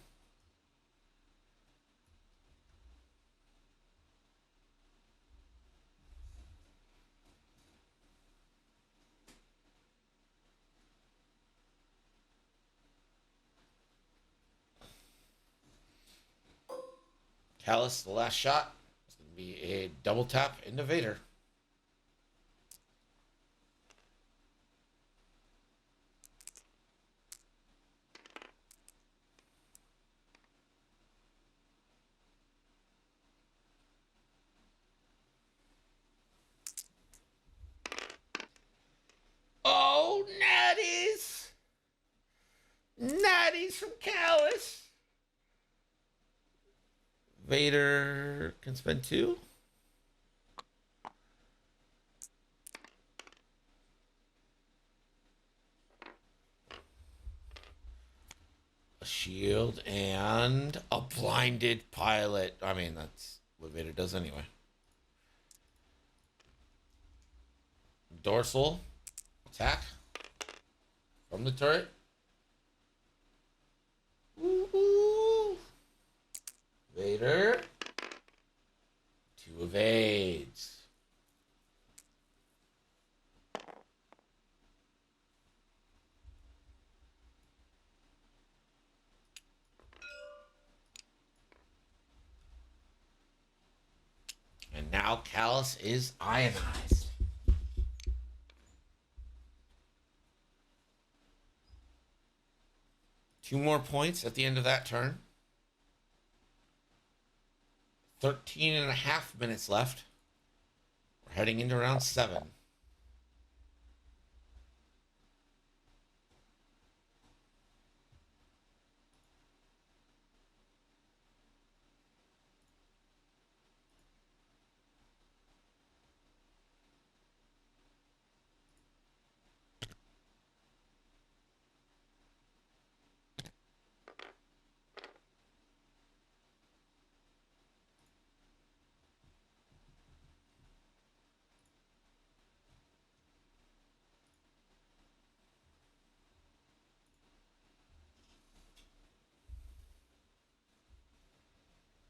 Callus, the last shot. It's going to be a double tap into Vader. Oh, natties! Natties from Callus. Vader can spend 2. A shield and a blinded pilot. I mean, that's what Vader does anyway. Dorsal attack from the turret. Woo-hoo. Vader 2 evades. And now Callus is ionized. Two more points at the end of that turn. 13 and a half minutes left. We're heading into round 7.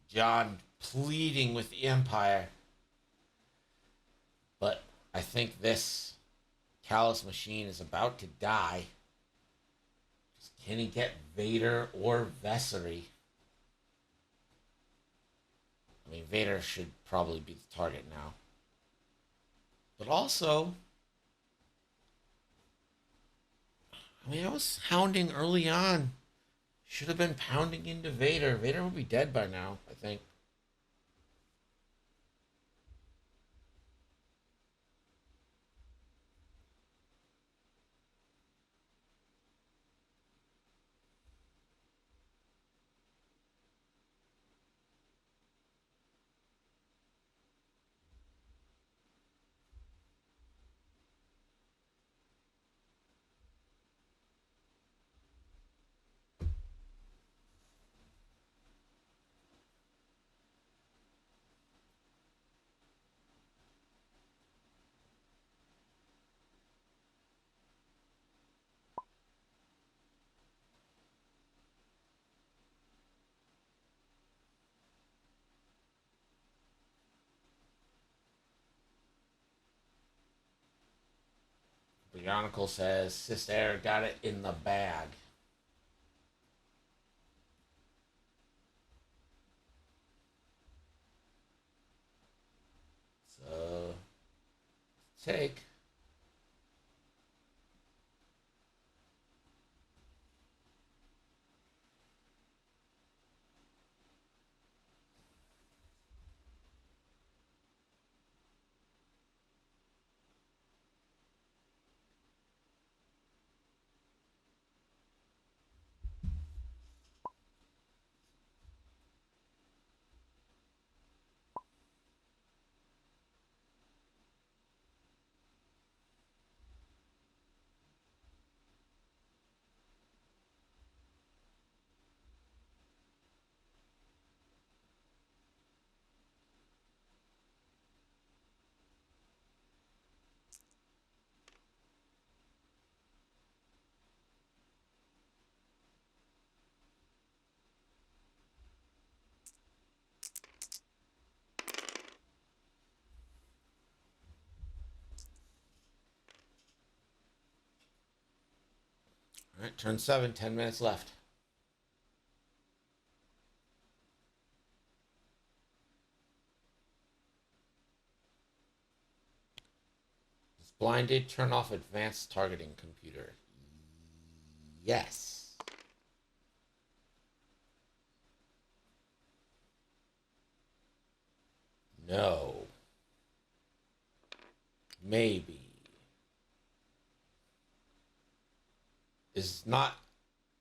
John pleading with the Empire. But I think this Callus machine is about to die. Can he get Vader or Vessery? I mean, Vader should probably be the target now. But also, I mean, I was hounding early on. Should have been pounding into Vader. Vader would be dead by now, I think. Bionicle says Sister got it in the bag. So, take. All right, turn 7, 10 minutes left. It's blinded. Turn off advanced targeting computer. Yes. No. Maybe. Is not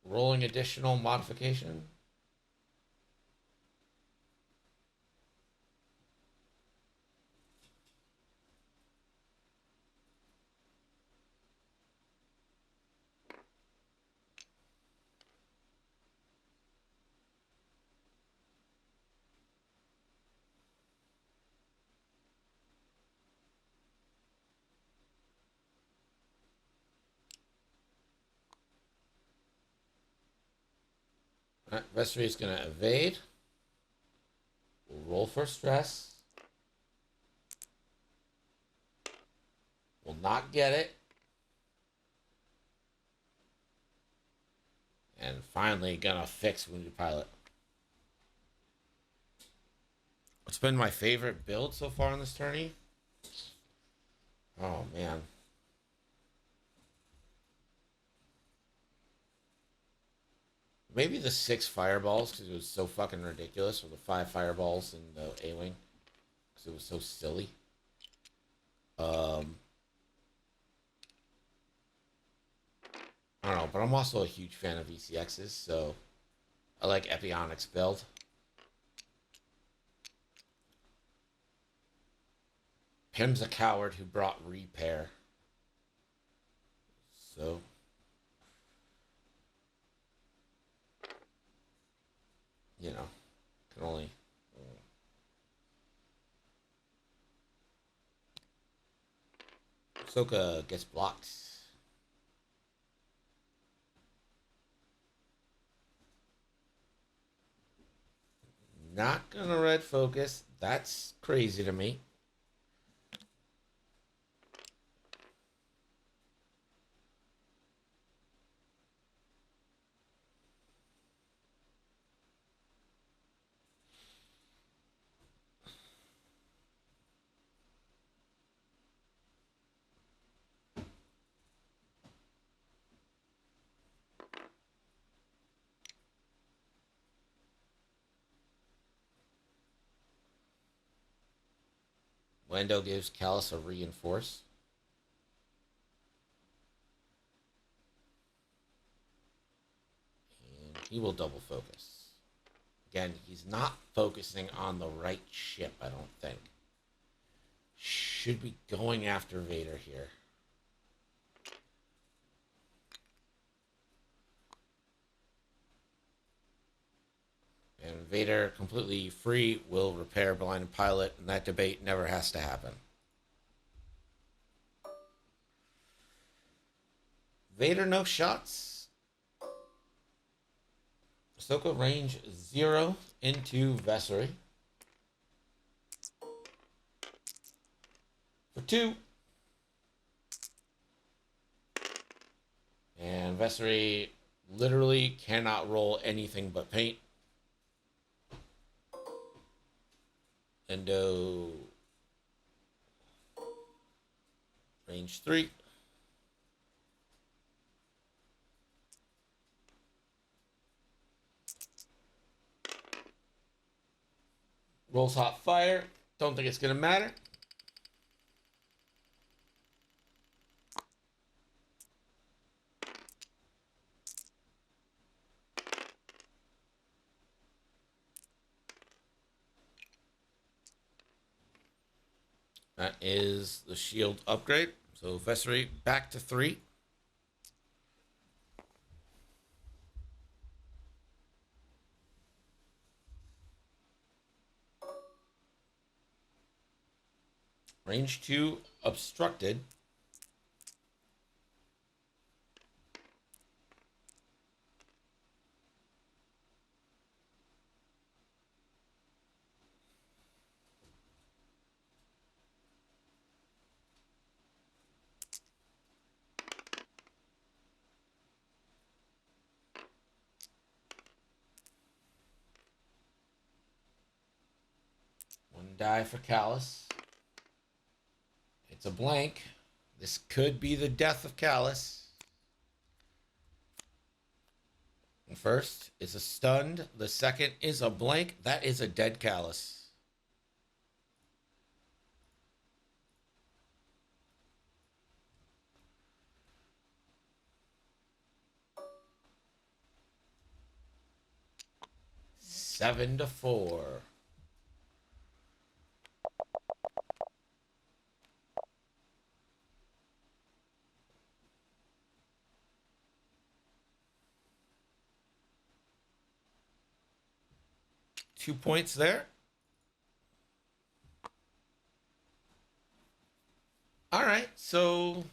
rolling additional modification? All right, Vessery is going to evade. We'll roll for stress. Will not get it. And finally, gonna fix Wounded Pilot. What's been my favorite build so far in this tourney? Oh, man. Maybe the 6 fireballs, because it was so fucking ridiculous, or the 5 fireballs in the A-Wing, because it was so silly. I don't know, but I'm also a huge fan of ECXs, so I like Epionics build. Pim's a coward who brought repair. So you know, can only Ahsoka gets blocked. Not gonna red focus. That's crazy to me. Lando gives Callus a reinforce. And he will double focus. Again, he's not focusing on the right ship, I don't think. Should be going after Vader here. And Vader, completely free, will repair Blind Pilot, and that debate never has to happen. Vader, no shots. Ahsoka range 0 into Vessery. For 2. And Vessery literally cannot roll anything but paint. Endo range 3. Rolls hot fire. Don't think it's going to matter. That is the shield upgrade. So Vessery back to 3. Range 2 obstructed. die for Callus. It's a blank. This could be the death of Callus. The first is a stunned. The second is a blank. That is a dead Callus. Seven to 4. Two points there. All right, so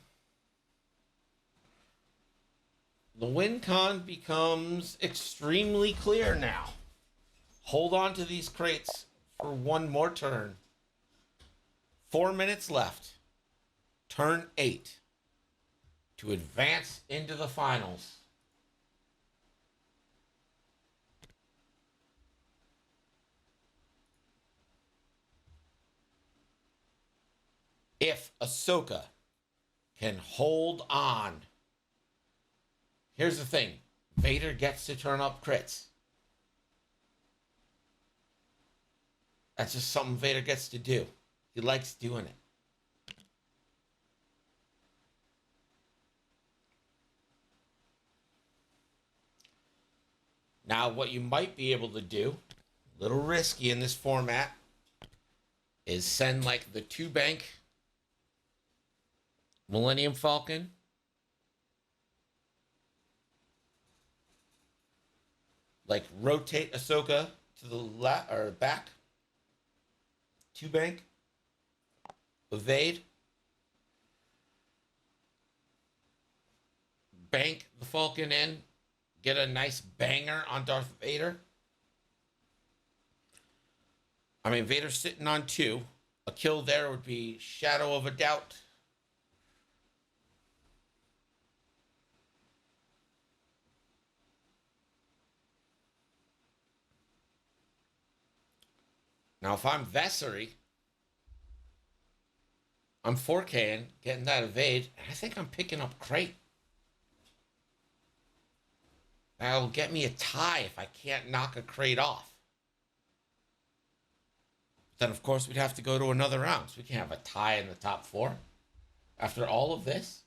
the win con becomes extremely clear now. Hold on to these crates for one more turn. 4 minutes left. Turn 8 to advance into the finals. If Ahsoka can hold on, here's the thing. Vader gets to turn up crits. That's just something Vader gets to do. He likes doing it. Now, what you might be able to do, a little risky in this format, is send like the 2-bank Millennium Falcon. Like rotate Ahsoka to the left or back. 2-bank. Evade. Bank the Falcon in. Get a nice banger on Darth Vader. I mean, Vader's sitting on 2. A kill there would be shadow of a doubt. Now, if I'm Vessery, I'm 4K'ing, getting that evade. I think I'm picking up crate. That'll get me a tie if I can't knock a crate off. Then, of course, we'd have to go to another round. So we can't have a tie in the top 4 after all of this.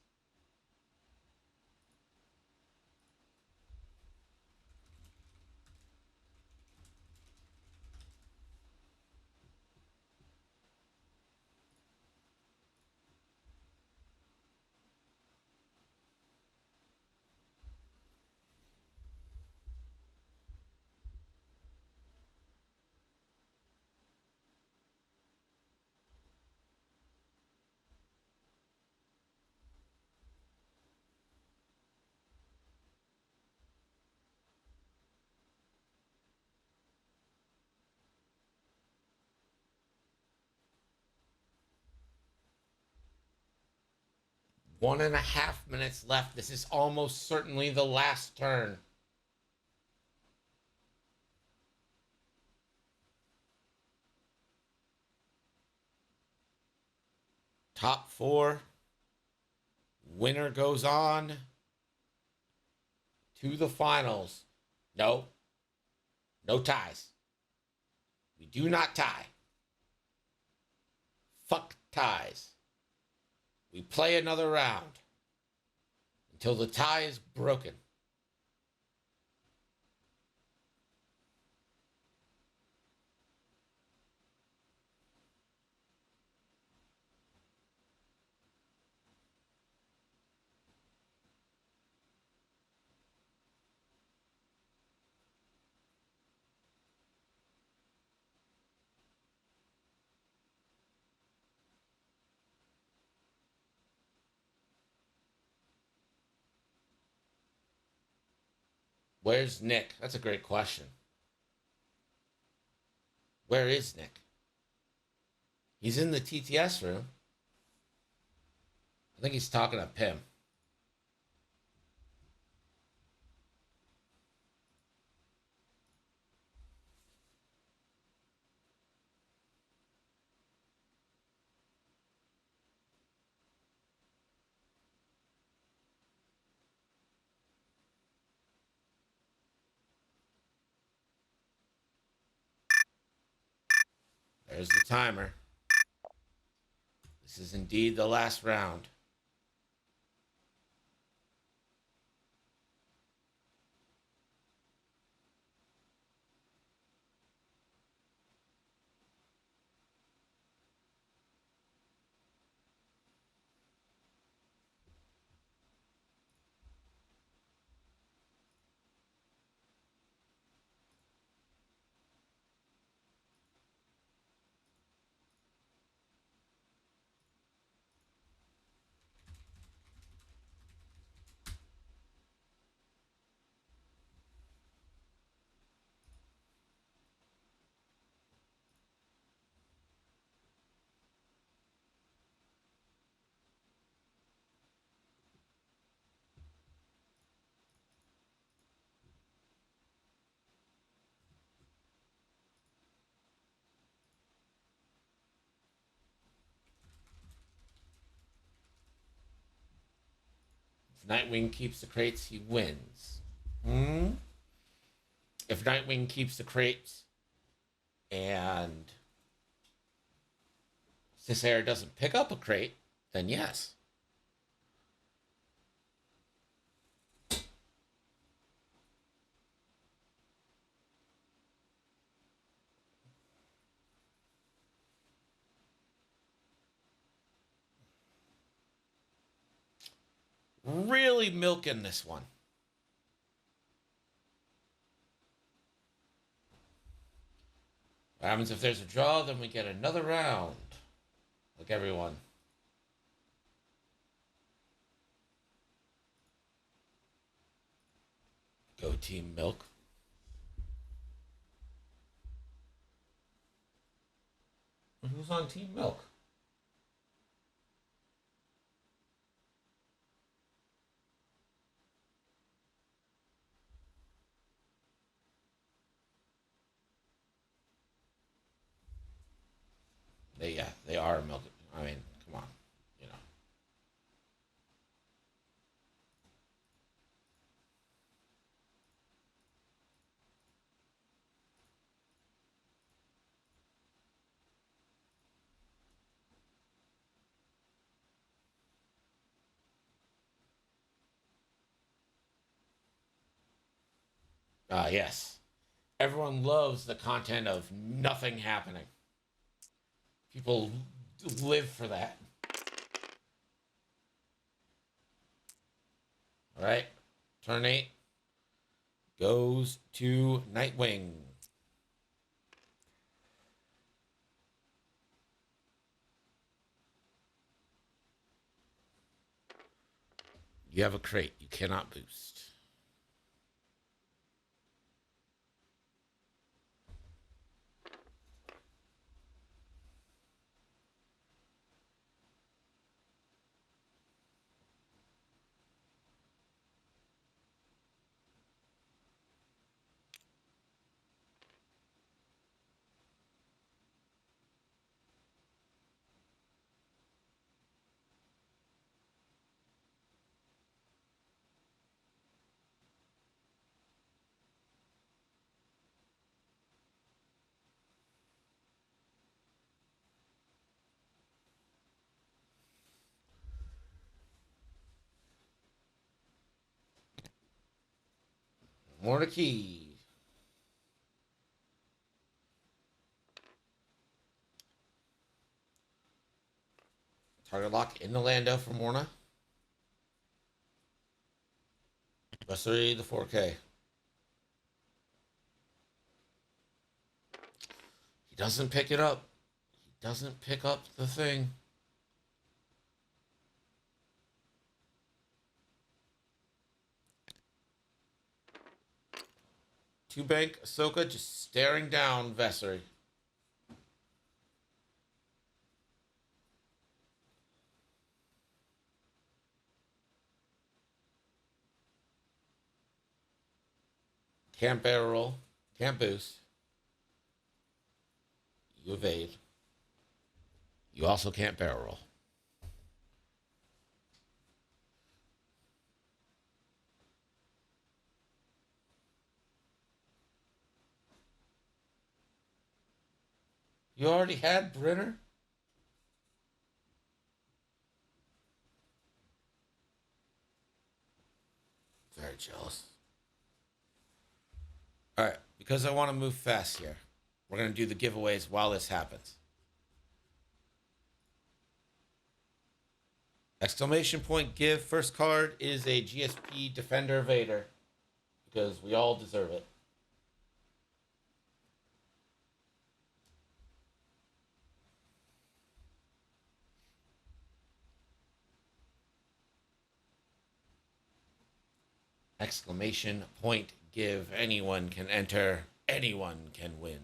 One and a half minutes left. This is almost certainly the last turn. Top 4. Winner goes on to the finals. No. No ties. We do not tie. Fuck ties. We play another round until the tie is broken. Where's Nick? That's a great question. Where is Nick? He's in the TTS room. I think he's talking to Pim. There's the timer. This is indeed the last round. If Nightwing keeps the crates, he wins. Hmm? If Nightwing keeps the crates and Cisair doesn't pick up a crate, then yes. Really milking this one. What happens if there's a draw? Then we get another round. Like everyone. Go Team Milk. Who's on Team Milk? They are milk. I mean, come on, you know. Yes. Everyone loves the content of nothing happening. People live for that. All right. Turn 8 goes to Nightwing. You have a crate. You cannot boost. More the key. Target lock in the Lando for Morna. Especially the 4K. He doesn't pick it up. He doesn't pick up the thing. Two bank Ahsoka just staring down Vessery. Can't barrel roll. Can't boost. You evade. You also can't barrel roll. You already had Brenner? Very jealous. All right, because I want to move fast here, we're going to do the giveaways while this happens. Exclamation point give. First card is a GSP Defender Vader because we all deserve it. Exclamation point give. Anyone can enter. Anyone can win.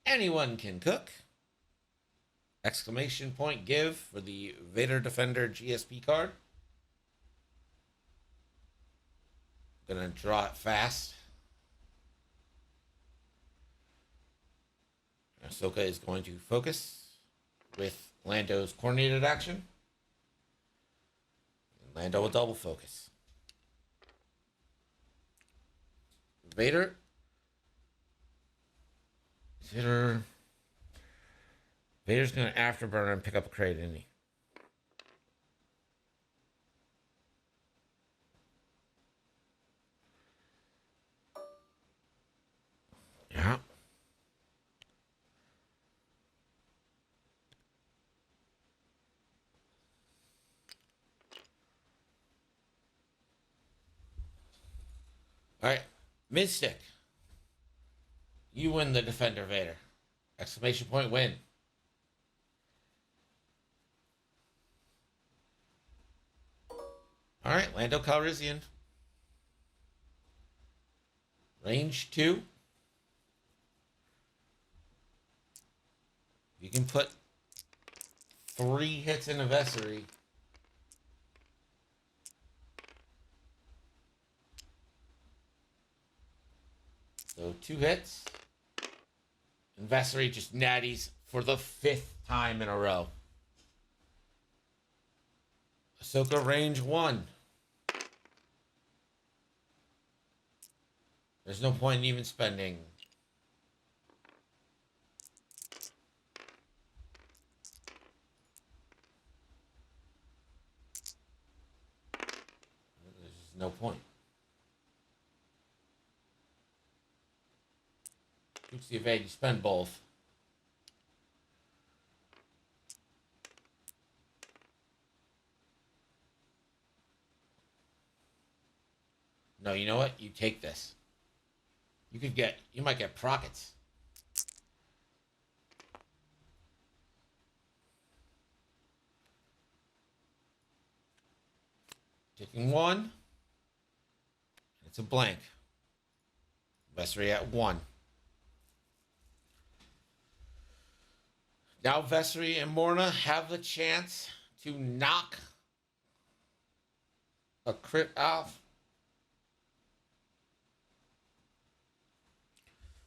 Anyone can cook. Exclamation point give for the Vader Defender GSP card. Gonna draw it fast. Ahsoka is going to focus with Lando's coordinated action. And Lando will double focus. Vader's gonna afterburner and pick up a crate, isn't he? Yeah. All right, Midstick. You win the Defender Vader. Exclamation point win. All right, Lando Calrissian. Range 2. You can put 3 hits in a Vessery. So 2 hits. And Vessery just natties for the 5th time in a row. Ahsoka range 1. There's no point in even spending. There's just no point. Shoots the evade, you spend both. No, you know what? You take this. You might get Prockets. Taking 1. It's a blank. Vessery at 1. Now Vessery and Morna have the chance to knock a crit off.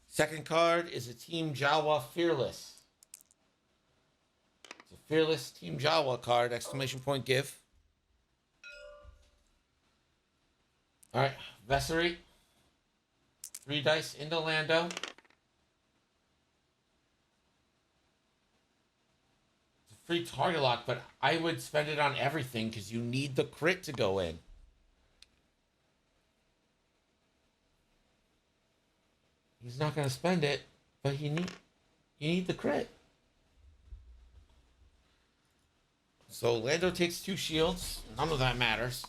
Second card is a Team Jawa Fearless. It's a Fearless Team Jawa card. Exclamation point give. All right, Vessery. 3 dice into Lando. It's a free target lock, but I would spend it on everything because you need the crit to go in. He's not going to spend it, but you need the crit. So Lando takes 2 shields. None of that matters.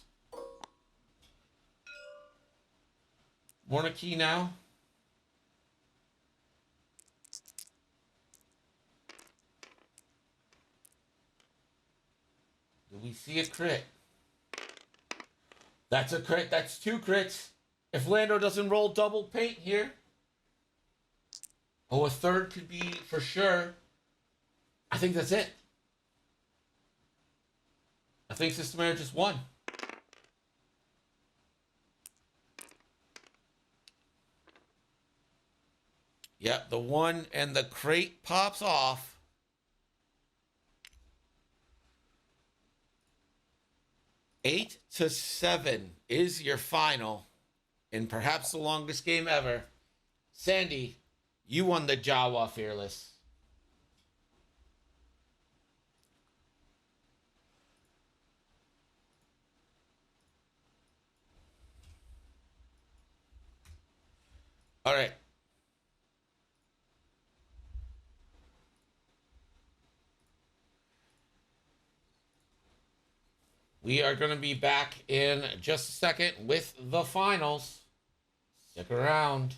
Morna key now. Do we see a crit? That's a crit. That's 2 crits. If Lando doesn't roll double paint here. Oh, a third could be for sure. I think that's it. I think Systemair just won. Yep, the 1 and the crate pops off. 8-7 is your final, and perhaps the longest game ever. Sandy, you won the Jawa Fearless. All right. We are going to be back in just a second with the finals. Stick around.